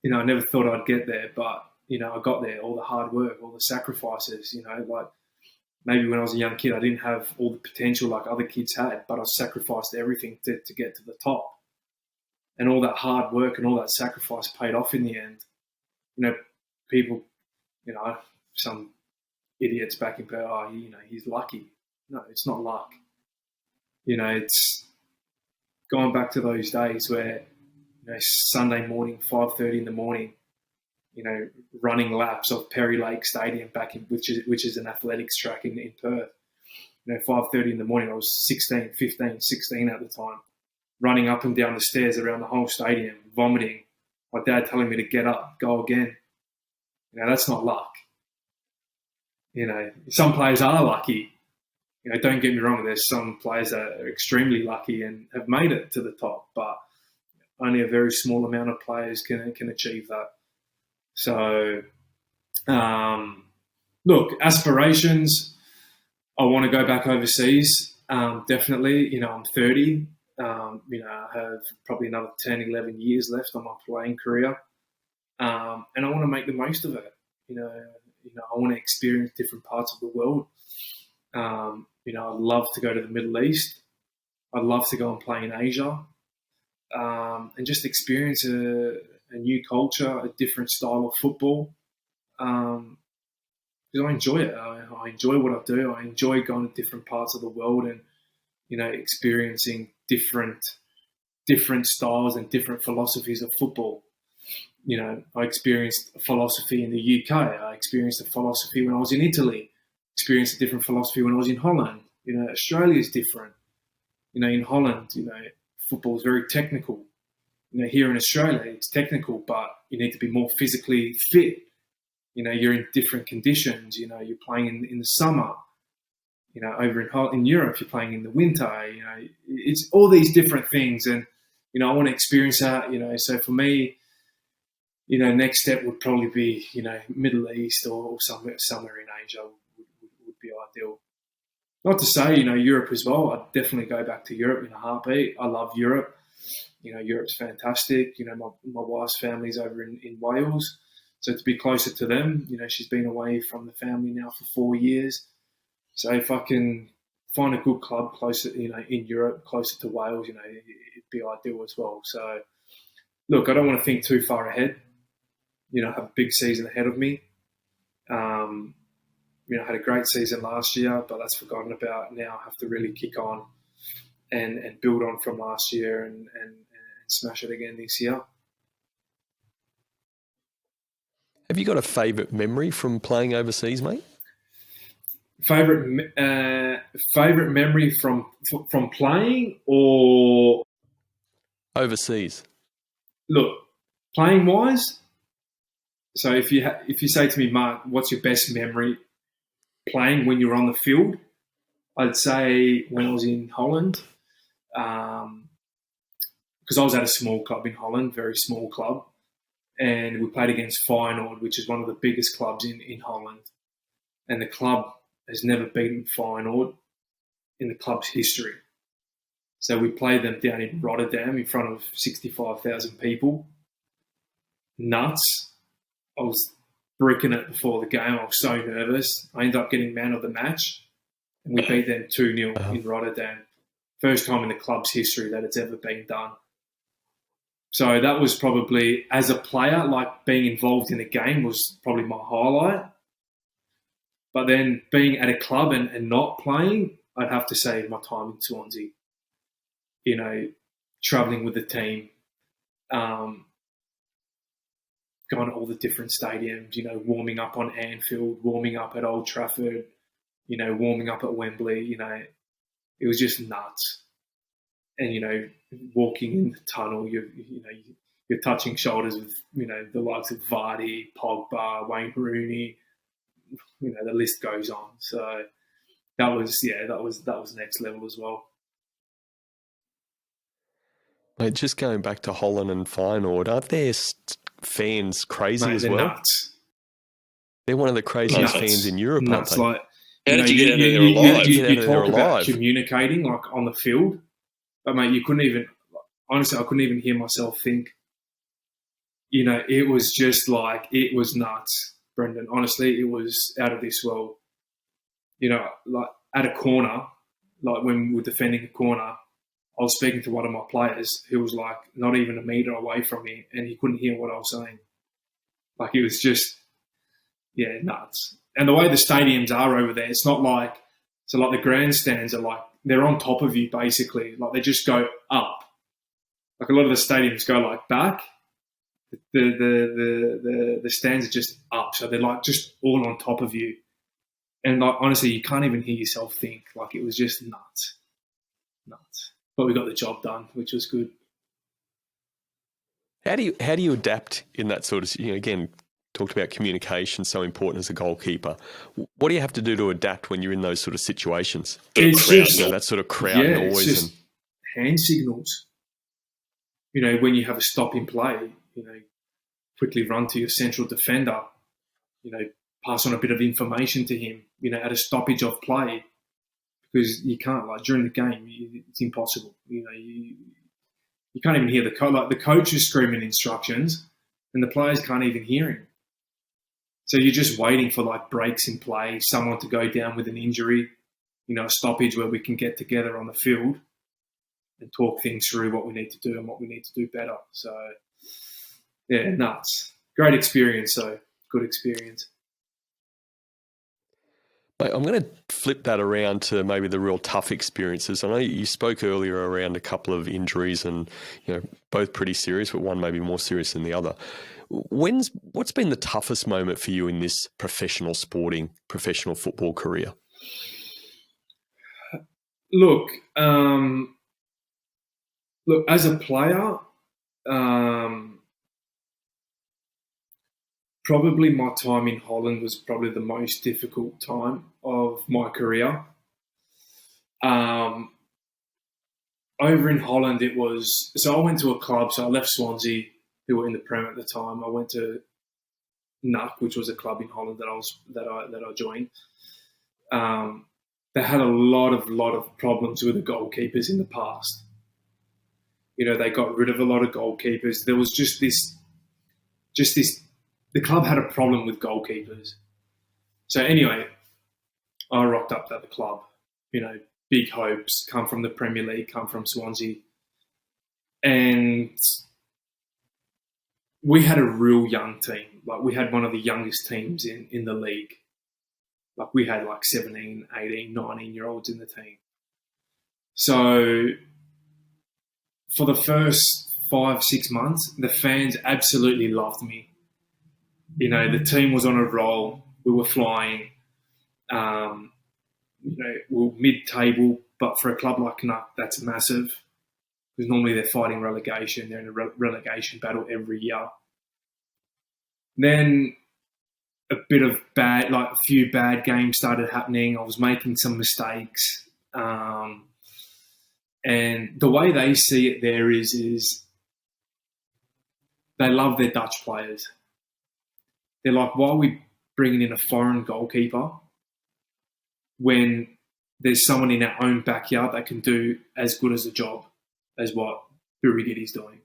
I never thought I'd get there, but, I got there, all the hard work, all the sacrifices, like maybe when I was a young kid, I didn't have all the potential like other kids had, but I sacrificed everything to get to the top. And all that hard work and all that sacrifice paid off in the end. People, some idiots back in Perth, he's lucky. No, it's not luck. It's going back to those days where, Sunday morning, 5:30 in the morning, running laps of Perry Lake Stadium which is an athletics track in Perth. 5:30 in the morning, I was 16 at the time, running up and down the stairs around the whole stadium, vomiting. My dad telling me to get up, go again. That's not luck. Some players are lucky. Don't get me wrong, there's some players that are extremely lucky and have made it to the top, but only a very small amount of players can achieve that. So, look, aspirations, I want to go back overseas. Definitely, I'm 30. I have probably another 10, 11 years left on my playing career, and I want to make the most of it. I want to experience different parts of the world. I'd love to go to the Middle East. I'd love to go and play in Asia, and just experience a new culture, a different style of football. Because I enjoy it. I enjoy what I do. I enjoy going to different parts of the world and experiencing different styles and different philosophies of football. I experienced a philosophy in the UK. I experienced a philosophy when I was in Italy. Experienced a different philosophy when I was in Holland. Australia is different. In Holland, football is very technical. Here in Australia, it's technical, but you need to be more physically fit. You're in different conditions. You're playing in the summer. Over in Europe, you're playing in the winter. It's all these different things, and I want to experience that. So for me, next step would probably be Middle East or somewhere in Asia would be ideal. Not to say Europe as well. I'd definitely go back to Europe in a heartbeat. I love Europe. Europe's fantastic. My wife's family's over in Wales, so to be closer to them. She's been away from the family now for 4 years. So if I can find a good club closer, in Europe, closer to Wales, it'd be ideal as well. So, look, I don't want to think too far ahead. I have a big season ahead of me. I had a great season last year, but that's forgotten about. Now I have to really kick on and build on from last year and smash it again this year. Have you got a favourite memory from playing overseas, mate? Favorite memory from playing or overseas? Look, playing wise. So if you say to me, Mark, what's your best memory playing when you're on the field? I'd say when I was in Holland, because I was at a small club in Holland, very small club, and we played against Feyenoord, which is one of the biggest clubs in Holland, and the club has never beaten Feyenoord in the club's history. So we played them down in Rotterdam in front of 65,000 people. Nuts. I was bricking it before the game. I was so nervous. I ended up getting man of the match, and we beat them 2-0 in Rotterdam. First time in the club's history that it's ever been done. So that was probably, as a player, like being involved in the game was probably my highlight. But then being at a club and not playing, I'd have to say my time in Swansea. Travelling with the team, going to all the different stadiums, warming up on Anfield, warming up at Old Trafford, warming up at Wembley, it was just nuts. And, walking in the tunnel, you're touching shoulders with, the likes of Vardy, Pogba, Wayne Rooney, the list goes on. So that was next level as well. Mate, just going back to Holland and Feyenoord, aren't their fans crazy as well? Nuts. They're one of the craziest fans in Europe, aren't they? Like, how did you get out of there alive? You talk about communicating like on the field, but mate, you couldn't even. Honestly, I couldn't even hear myself think. It was just like it was nuts, Brendan. Honestly, it was out of this world. Like at a corner, like when we were defending a corner, I was speaking to one of my players who was like not even a metre away from me, and he couldn't hear what I was saying. Like it was just, nuts. And the way the stadiums are over there, it's not like, so like the grandstands are like, they're on top of you basically. Like they just go up. Like a lot of the stadiums go like back. The stands are just up. So they're like just all on top of you. And like, honestly, you can't even hear yourself think. Like it was just nuts. But we got the job done, which was good. How do you adapt in that sort of, again, talked about communication, so important as a goalkeeper. What do you have to do to adapt when you're in those sort of situations? It's just, that sort of crowd noise. It's just hand signals. When you have a stop in play, quickly run to your central defender, pass on a bit of information to him, at a stoppage of play. because you can't, like, during the game, it's impossible. You can't even hear the coach. Like, the coach is screaming instructions, and the players can't even hear him. So you're just waiting for, like, breaks in play, someone to go down with an injury, a stoppage where we can get together on the field and talk things through what we need to do and what we need to do better. So, yeah, nuts. Great experience, though. Good experience. Mate, I'm going to flip that around to maybe the real tough experiences. I know you spoke earlier around a couple of injuries and, both pretty serious, but one maybe more serious than the other. What's been the toughest moment for you in this professional football career? Look, as a player, probably my time in Holland was probably the most difficult time of my career. Over in Holland, it was, so I went to a club. So I left Swansea, who were in the Prem at the time. I went to NAC, which was a club in Holland that I joined. They had a lot of problems with the goalkeepers in the past. They got rid of a lot of goalkeepers. There was just this. The club had a problem with goalkeepers. So anyway, I rocked up at the club. Big hopes, come from the Premier League, come from Swansea. And we had a real young team. Like, we had one of the youngest teams in the league. Like, we had like 17, 18, 19-year-olds in the team. So for the first 5-6 months, the fans absolutely loved me. The team was on a roll. We were flying. We were mid-table, but for a club like NUC, that's massive. Because normally they're fighting relegation. They're in a relegation battle every year. Then a few bad games started happening. I was making some mistakes. And the way they see it there is they love their Dutch players. They're like, why are we bringing in a foreign goalkeeper when there's someone in our own backyard that can do as good as a job as what Birighitti is doing?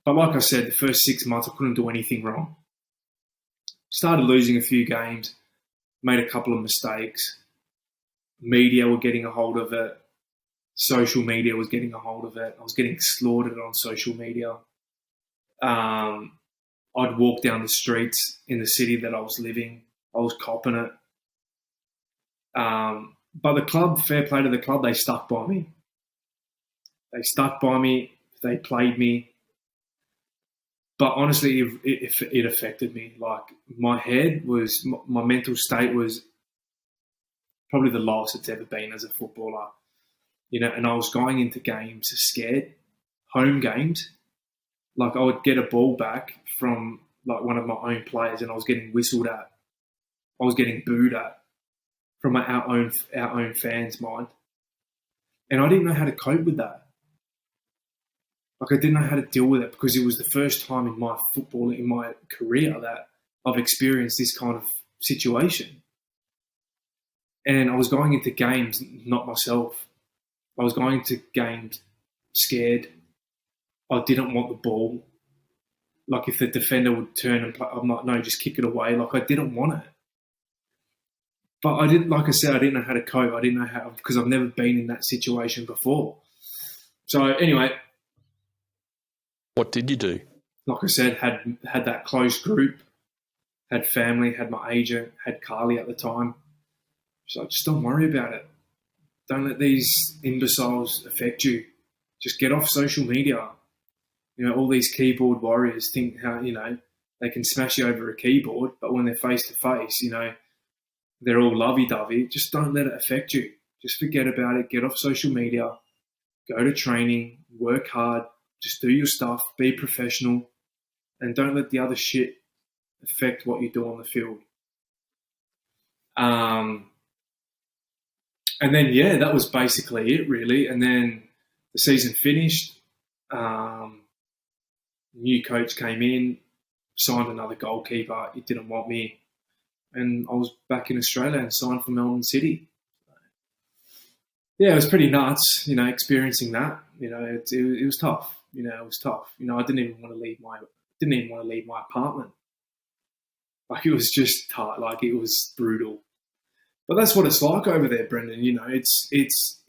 But like I said, the first 6 months, I couldn't do anything wrong. Started losing a few games, made a couple of mistakes. Media were getting a hold of it. Social media was getting a hold of it. I was getting slaughtered on social media. I'd walk down the streets in the city that I was living. I was copping it. But the club, fair play to the club, they stuck by me. They played me. But honestly, it affected me. Like, my mental state was probably the lowest it's ever been as a footballer. And I was going into games scared, home games. Like, I would get a ball back from like one of my own players and I was getting whistled at. I was getting booed at from our own fans' mind. And I didn't know how to cope with that. Like, I didn't know how to deal with it because it was the first time in my career that I've experienced this kind of situation. And I was going into games not myself. I was going to games scared. I didn't want the ball. Like, if the defender would turn and play, I'm like, no, just kick it away. Like, I didn't want it. But I didn't, like I said, I didn't know how to cope. I didn't know how, because I've never been in that situation before. So anyway. What did you do? Like I said, had that close group, had family, had my agent, had Carly at the time. So just don't worry about it. Don't let these imbeciles affect you. Just get off social media. All these keyboard warriors think how, they can smash you over a keyboard, but when they're face to face, they're all lovey-dovey. Just don't let it affect you. Just forget about it. Get off social media. Go to training. Work hard. Just do your stuff. Be professional. And don't let the other shit affect what you do on the field. And then, that was basically it, really. And then the season finished. New coach came in, signed another goalkeeper. He didn't want me. And I was back in Australia and signed for Melbourne City. Yeah, it was pretty nuts, experiencing that. It was tough. It was tough. I didn't even want to leave my apartment. Like, it was just tough. Like, it was brutal. But that's what it's like over there, Brendan. It's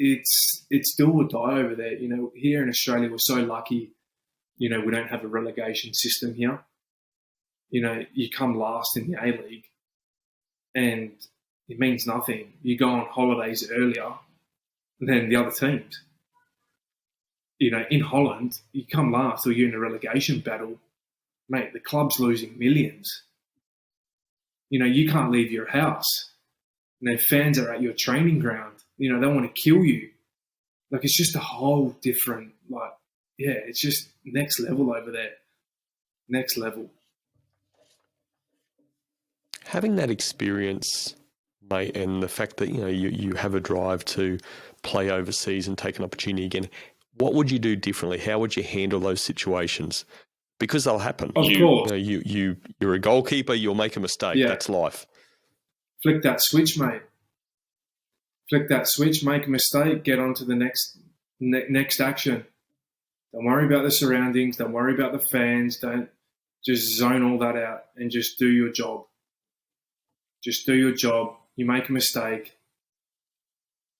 do or die over there. Here in Australia, we're so lucky. We don't have a relegation system here. You come last in the A League, and it means nothing. You go on holidays earlier than the other teams. In Holland, you come last or you're in a relegation battle, mate, the club's losing millions. You can't leave your house. Fans are at your training ground. They want to kill you. Like, it's just a whole different, it's just next level over there. Next level. Having that experience, mate, and the fact that, you have a drive to play overseas and take an opportunity again, what would you do differently? How would you handle those situations? Because they'll happen. Of course. You're a goalkeeper, you'll make a mistake. Yeah. That's life. Flick that switch, mate. Flick that switch, make a mistake, get on to the next action. Don't worry about the surroundings. Don't worry about the fans. Don't just zone all that out and just do your job. Just do your job. You make a mistake.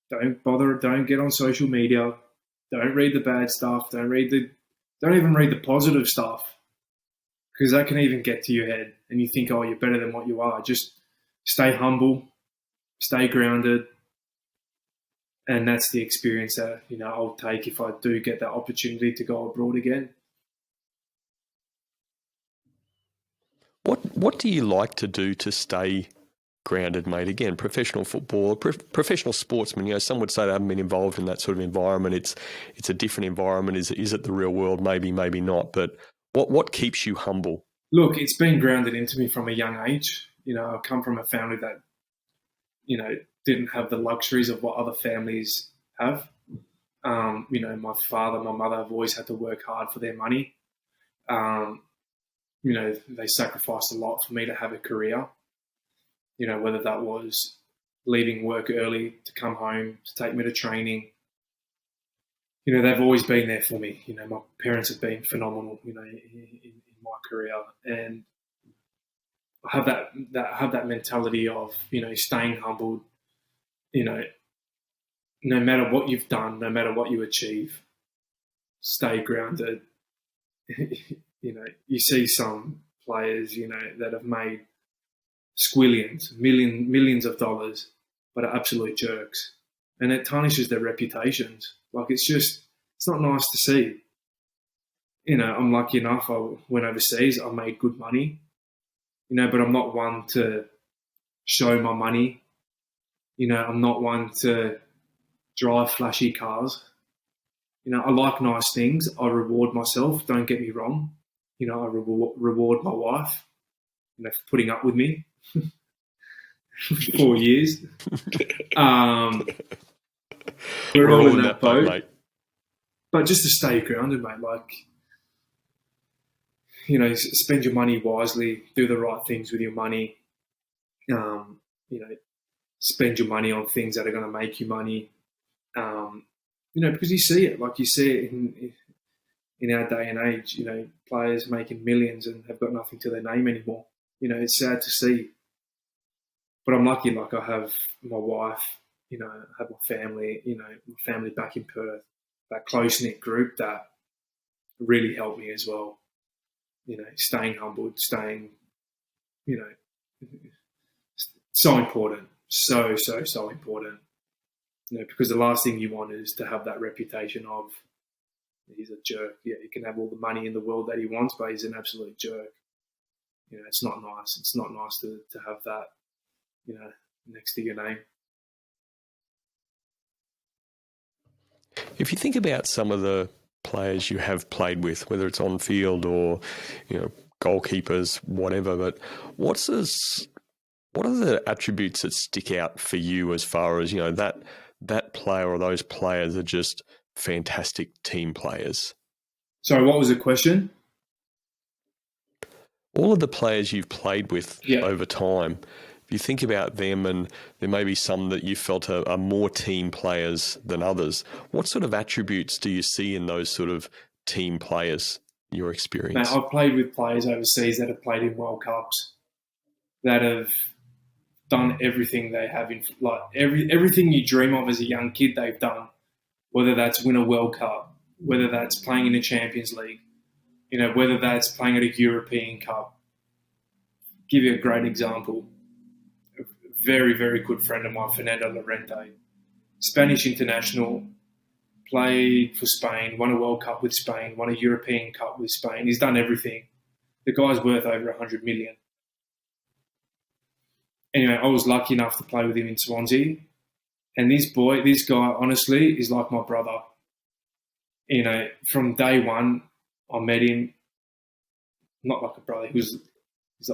Don't bother. Don't get on social media. Don't read the bad stuff. Don't even read the positive stuff, because that can even get to your head and you think, oh, you're better than what you are. Just stay humble, stay grounded. And that's the experience that, I'll take if I do get that opportunity to go abroad again. What do you like to do to stay grounded, mate? Again, professional footballer, professional sportsman. Some would say they haven't been involved in that sort of environment. It's a different environment. Is it the real world? Maybe not. But what keeps you humble? Look, it's been grounded into me from a young age. I come from a family that, didn't have the luxuries of what other families have. My father, my mother have always had to work hard for their money. They sacrificed a lot for me to have a career. Whether that was leaving work early to come home, to take me to training. They've always been there for me. My parents have been phenomenal, in my career. And I have that mentality of, staying humbled, no matter what you've done, no matter what you achieve, stay grounded. You see some players, that have made squillions, millions of dollars, but are absolute jerks. And it tarnishes their reputations. Like, it's not nice to see. I'm lucky enough, I went overseas, I made good money, but I'm not one to show my money. I'm not one to drive flashy cars. I like nice things. I reward myself, don't get me wrong. I reward my wife, for putting up with me. 4 years. We're all in that boat. Mate. But just to stay grounded, mate, spend your money wisely, do the right things with your money. Spend your money on things that are going to make you money. Because you see it, in our day and age, players making millions and have got nothing to their name anymore. It's sad to see. But I'm lucky, I have my wife, I have my family, my family back in Perth, that close-knit group that really helped me as well. Staying humbled, so important. So important. Because the last thing you want is to have that reputation of, he's a jerk. Yeah, he can have all the money in the world that he wants, but he's an absolute jerk. It's not nice. It's not nice to have that, next to your name. If you think about some of the players you have played with, whether it's on field or, goalkeepers, whatever, but what are the attributes that stick out for you as far as, that player or those players are just fantastic team players? Sorry, what was the question? All of the players you've played with over time, you think about them, and there may be some that you felt are more team players than others. What sort of attributes do you see in those sort of team players, in your experience? Mate, I've played with players overseas that have played in World Cups, that have done everything they have in, like everything you dream of as a young kid, they've done. Whether that's win a World Cup, whether that's playing in a Champions League, whether that's playing at a European Cup. Give you a great example. A very, very good friend of mine, Fernando Llorente, Spanish international, played for Spain, won a World Cup with Spain, won a European Cup with Spain. He's done everything. The guy's worth over 100 million. Anyway, I was lucky enough to play with him in Swansea. And this guy, honestly, is like my brother. From day one, I met him, not like a brother. He's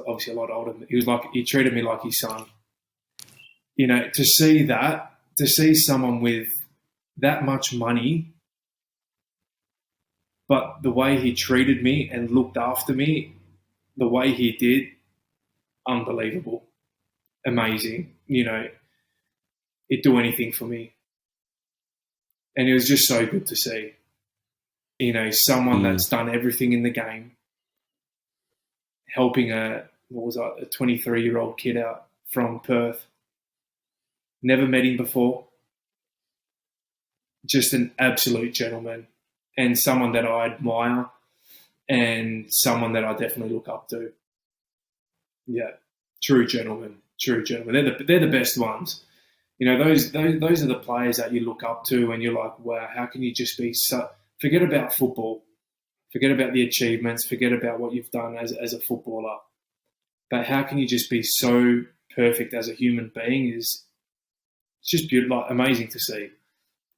obviously a lot older. He treated me like his son. To see someone with that much money, but the way he treated me and looked after me, the way he did, unbelievable, amazing. He'd do anything for me. And it was just so good to see, someone that's done everything in the game, helping a 23-year-old kid out from Perth. Never met him before. Just an absolute gentleman, and someone that I admire, and someone that I definitely look up to. Yeah, true gentleman. They're the best ones. Those are the players that you look up to, and you're like, wow, how can you just be so? Forget about football, forget about the achievements, forget about what you've done as a footballer. But how can you just be so perfect as a human being? It's just beautiful, amazing to see.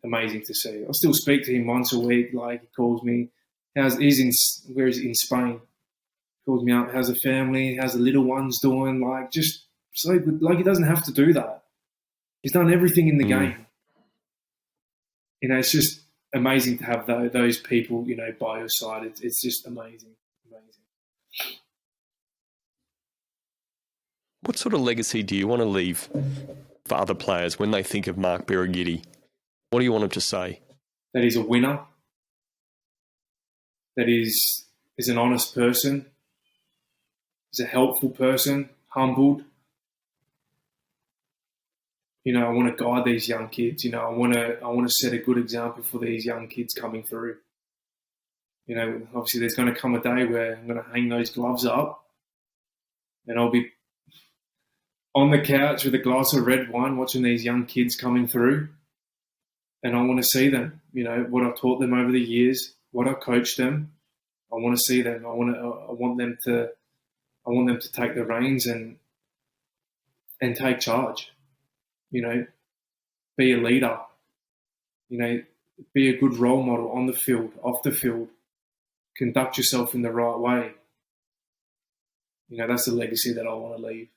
Amazing to see. I still speak to him once a week. Like, he calls me. Where is he in Spain? Calls me up. How's the family? How's the little ones doing? Like, just so good. Like, he doesn't have to do that. He's done everything in the game. It's just amazing to have those people, by your side. It's just amazing. What sort of legacy do you want to leave for other players when they think of Mark Birighitti? What do you want him to say? That he's a winner. That he's an honest person. He's a helpful person, humbled. I want to guide these young kids. I want to set a good example for these young kids coming through. Obviously there's going to come a day where I'm going to hang those gloves up, and I'll be on the couch with a glass of red wine watching these young kids coming through. And I want to see them, what I've taught them over the years, what I coached them. I want to see them. I want them to take the reins and take charge. Be a leader. Be a good role model on the field, off the field. Conduct yourself in the right way. That's the legacy that I want to leave.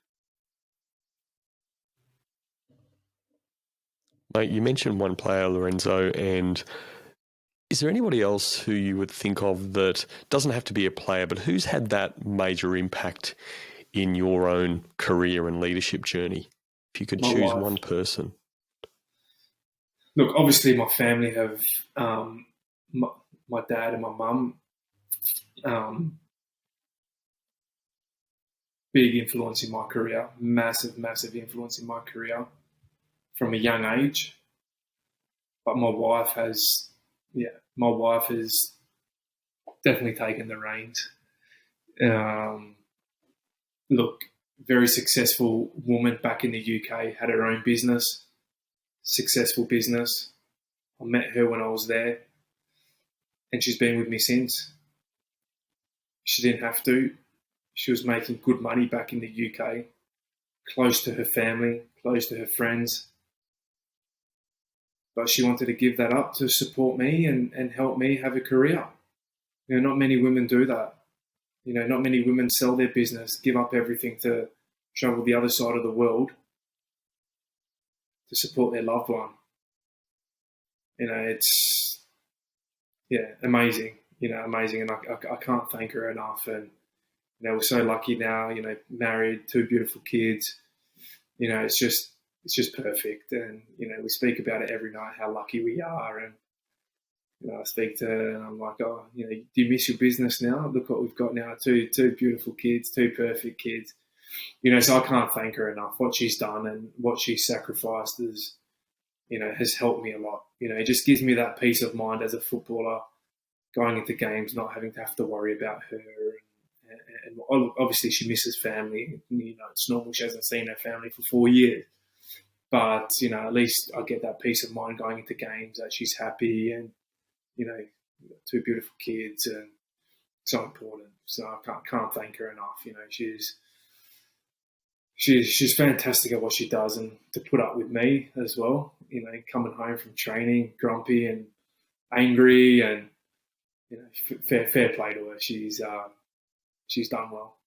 Mate, you mentioned one player, Lorenzo, and is there anybody else who you would think of that doesn't have to be a player, but who's had that major impact in your own career and leadership journey? If you could My choose wife. one person. Look, obviously my family have, my dad and my mum, big influence in my career, massive influence in my career from a young age. But my wife has definitely taken the reins. Look, very successful woman back in the UK, had her own business, successful business. I met her when I was there, and she's been with me since. She didn't have to. She was making good money back in the UK, close to her family, close to her friends. But she wanted to give that up to support me and help me have a career. Not many women do that. Not many women sell their business, give up everything to travel the other side of the world to support their loved one. It's amazing. Amazing, and I can't thank her enough. And we're so lucky now. Married, 2 beautiful kids. it's just perfect. And we speak about it every night how lucky we are. And I speak to her and I'm like, oh, do you miss your business now? Look what we've got now, two beautiful kids, two perfect kids. So I can't thank her enough. What she's done and what she's sacrificed has helped me a lot. It just gives me that peace of mind as a footballer, going into games, not having to have to worry about her. And obviously she misses family. It's normal. She hasn't seen her family for 4 years. But, at least I get that peace of mind going into games that she's happy and, two beautiful kids, and so important. So I can't thank her enough. She's fantastic at what she does, and to put up with me as well. Coming home from training, grumpy and angry, and fair play to her. She's done well.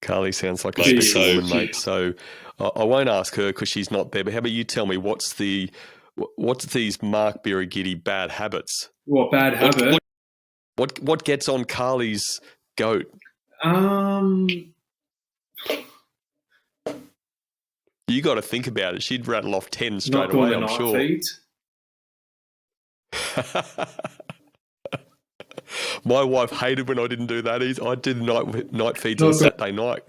Carly sounds like a special woman, mate. So I won't ask her because she's not there. But how about you tell me what's these Mark Birighitti bad habits? What bad habit? What gets on Carly's goat? You got to think about it. She'd rattle off 10 straight away, I'm sure. Feeds. My wife hated when I didn't do that. I did night feeds on Saturday night.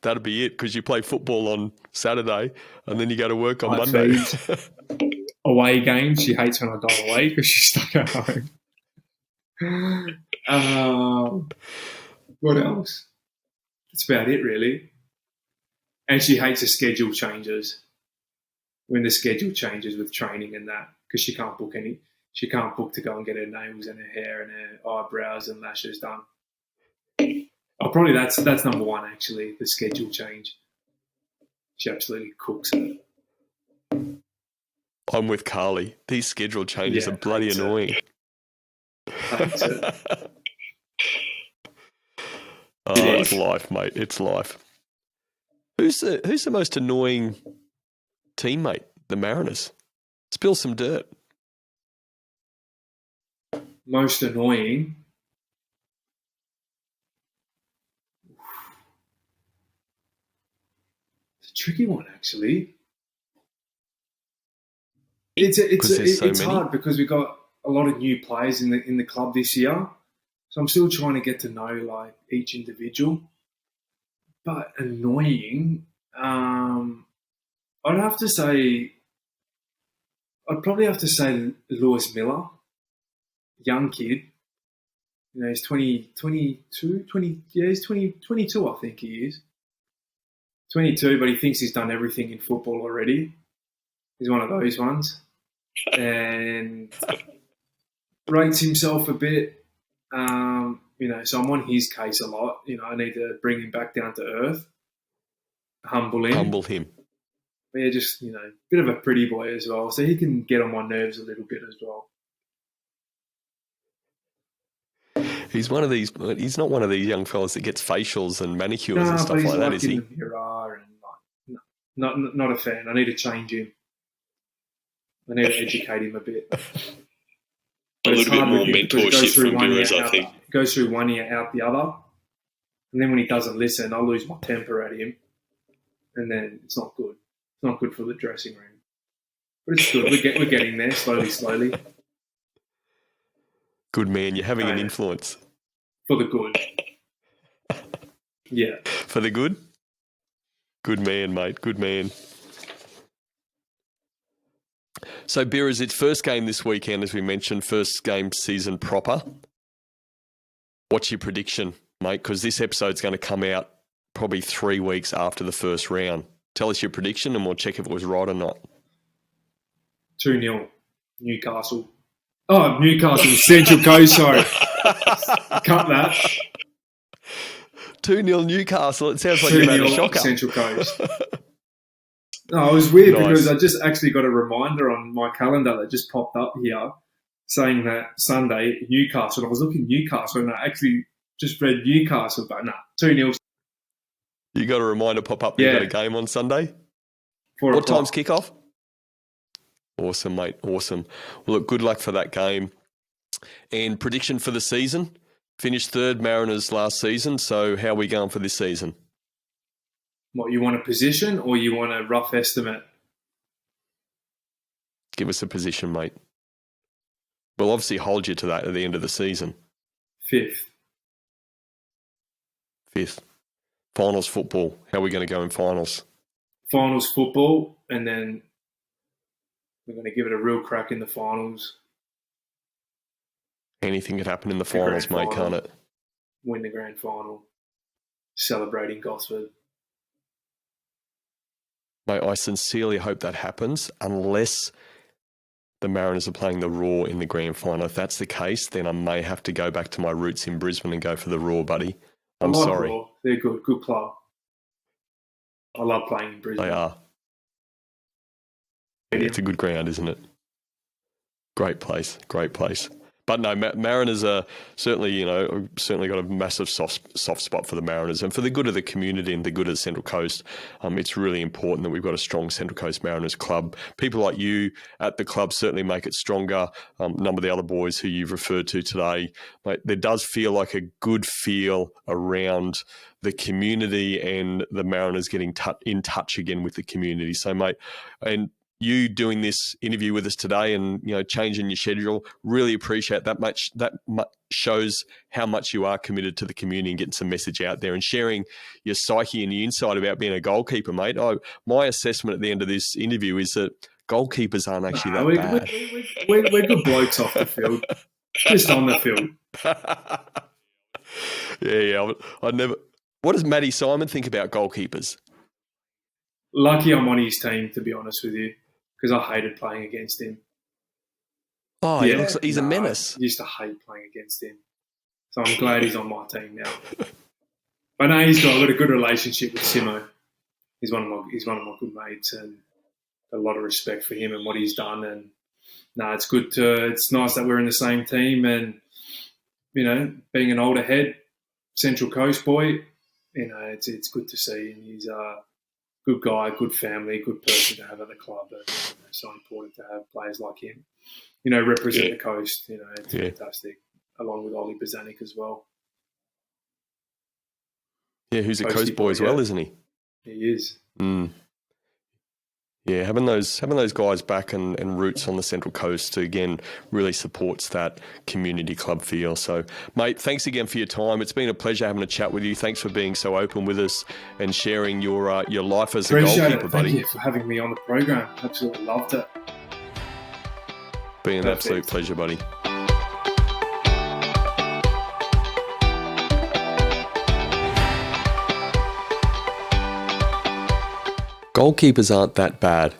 That'd be it, because you play football on Saturday and then you go to work on Monday. Away games. She hates when I go away because she's stuck at home. What else? That's about it, really. And she hates the schedule changes. When the schedule changes with training and that, because she can't book to go and get her nails and her hair and her eyebrows and lashes done. Probably that's number one, actually, the schedule change. She absolutely cooks it. I'm with Carly. These schedule changes are bloody annoying. It's life, mate. It's life. Who's the most annoying teammate? The Mariners. Spill some dirt. Most annoying. It's a tricky one, actually. It's hard because we've got a lot of new players in the club this year, so I'm still trying to get to know each individual. But annoying, I'd probably have to say Lewis Miller, young kid. He's 22, he's 22, I think he is. 22, but he thinks he's done everything in football already. He's one of those ones. And rates himself a bit. So I'm on his case a lot. I need to bring him back down to earth. Humble him. But yeah, just, bit of a pretty boy as well. So he can get on my nerves a little bit as well. He's not one of these young fellas that gets facials and manicures and stuff like that, is he? Not a fan. I need to change him. I need to educate him a bit. A little bit more mentorship from Birraz, I think. Goes through one ear, out the other. And then when he doesn't listen, I lose my temper at him. And then it's not good. It's not good for the dressing room. But it's good. We're getting there slowly. Good man. You're having an influence. For the good. Yeah. For the good? Good man, mate. Good man. So, Birraz, it's first game this weekend, as we mentioned, first game season proper. What's your prediction, mate? Because this episode's going to come out probably 3 weeks after the first round. Tell us your prediction and we'll check if it was right or not. 2-0, Newcastle. Oh, Newcastle, Central Coast, sorry. Cut that. 2-0 Newcastle. It sounds like you've had a shocker. Central Coast. No, it was weird because I just actually got a reminder on my calendar that just popped up here saying that Sunday, Newcastle. And I was looking Newcastle and I actually just read Newcastle, but 2-0. You got a reminder pop up that you got a game on Sunday? 4 What time's kickoff? Awesome, mate. Awesome. Well, look, good luck for that game. And prediction for the season? Finished third Mariners last season, so how are we going for this season? What, you want a position or you want a rough estimate? Give us a position, mate. We'll obviously hold you to that at the end of the season. Fifth. Finals football. How are we going to go in finals? Finals football, and then we're going to give it a real crack in the finals. Anything could happen in the finals, mate, can't it? Win the grand final. Celebrating Gosford. Mate, I sincerely hope that happens, unless the Mariners are playing the Raw in the grand final. If that's the case, then I may have to go back to my roots in Brisbane and go for the Raw, buddy. I'm sorry. Raw. They're good club. I love playing in Brisbane. They are. Yeah, it's a good ground, isn't it? Great place. But no, Mariners are certainly got a massive soft spot for the Mariners, and for the good of the community and the good of the Central Coast. It's really important that we've got a strong Central Coast Mariners club. People like you at the club certainly make it stronger. A number of the other boys who you've referred to today, mate, there does feel like a good feel around the community and the Mariners getting in touch again with the community. So, mate, and you doing this interview with us today and, changing your schedule, really appreciate that much. That shows how much you are committed to the community and getting some message out there and sharing your psyche and your insight about being a goalkeeper, mate. My assessment at the end of this interview is that goalkeepers aren't actually that bad. We're good blokes off the field, just on the field. Yeah. I never. What does Matty Simon think about goalkeepers? Lucky I'm on his team, to be honest with you, because I hated playing against him. Oh, yeah, he looks like he's a menace. I used to hate playing against him. So I'm glad he's on my team now. But no, I've got a good relationship with Simo. He's one of my good mates, and a lot of respect for him and what he's done. And it's nice that we're in the same team, and being an older head, Central Coast boy, it's good to see. And he's good guy, good family, good person to have at the club. And it's so important to have players like him, represent the coast. It's fantastic, along with Ollie Bozanic as well. Yeah, who's a coast boy as well, isn't he? He is. Yeah, having those guys back and roots on the Central Coast again really supports that community club feel. So, mate, thanks again for your time. It's been a pleasure having a chat with you. Thanks for being so open with us and sharing your life as a goalkeeper, buddy. Thank you for having me on the program. Absolutely loved it. Been an absolute pleasure, buddy. Goalkeepers aren't that bad.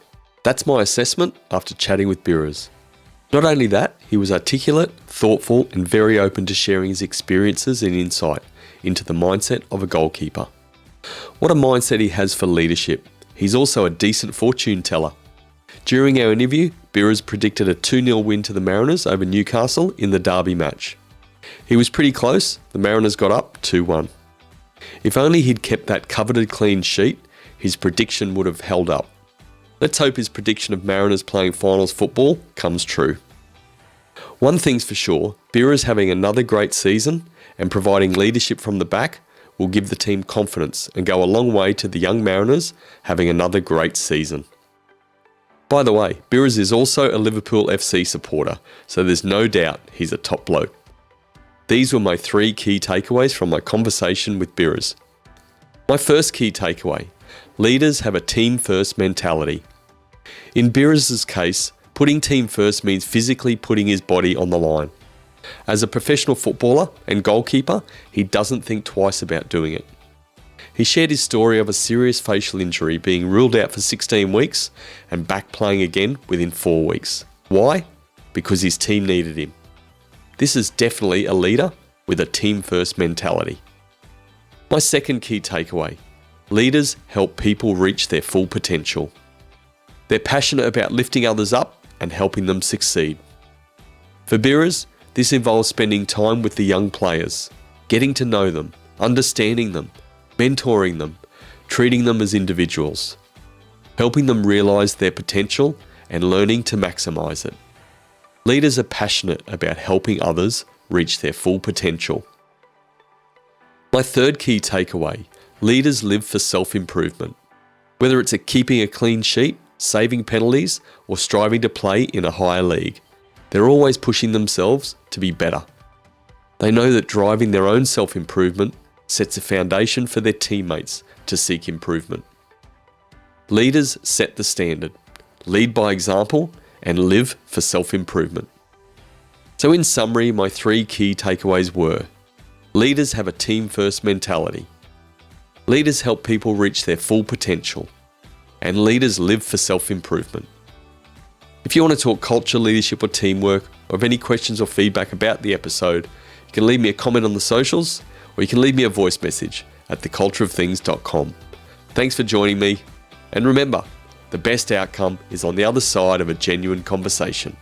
That's my assessment after chatting with Birraz. Not only that, he was articulate, thoughtful, and very open to sharing his experiences and insight into the mindset of a goalkeeper. What a mindset he has for leadership. He's also a decent fortune teller. During our interview, Birraz predicted a 2-0 win to the Mariners over Newcastle in the Derby match. He was pretty close. The Mariners got up 2-1. If only he'd kept that coveted clean sheet, his prediction would have held up. Let's hope his prediction of Mariners playing finals football comes true. One thing's for sure, Birraz having another great season and providing leadership from the back will give the team confidence and go a long way to the young Mariners having another great season. By the way, Birraz is also a Liverpool FC supporter, so there's no doubt he's a top bloke. These were my 3 key takeaways from my conversation with Birraz. My first key takeaway: leaders have a team-first mentality. In Birraz's case, putting team first means physically putting his body on the line. As a professional footballer and goalkeeper, he doesn't think twice about doing it. He shared his story of a serious facial injury being ruled out for 16 weeks and back playing again within 4 weeks. Why? Because his team needed him. This is definitely a leader with a team-first mentality. My second key takeaway: leaders help people reach their full potential. They're passionate about lifting others up and helping them succeed. For Birraz, this involves spending time with the young players, getting to know them, understanding them, mentoring them, treating them as individuals, helping them realise their potential and learning to maximise it. Leaders are passionate about helping others reach their full potential. My third key takeaway: Leaders live for self-improvement. Whether it's keeping a clean sheet, saving penalties, or striving to play in a higher league, they're always pushing themselves to be better. They know that driving their own self-improvement sets a foundation for their teammates to seek improvement. Leaders set the standard, lead by example, and live for self-improvement. So in summary, my 3 key takeaways were: leaders have a team-first mentality. Leaders help people reach their full potential. And leaders live for self-improvement. If you want to talk culture, leadership, or teamwork, or have any questions or feedback about the episode, you can leave me a comment on the socials, or you can leave me a voice message at thecultureofthings.com. Thanks for joining me, and remember, the best outcome is on the other side of a genuine conversation.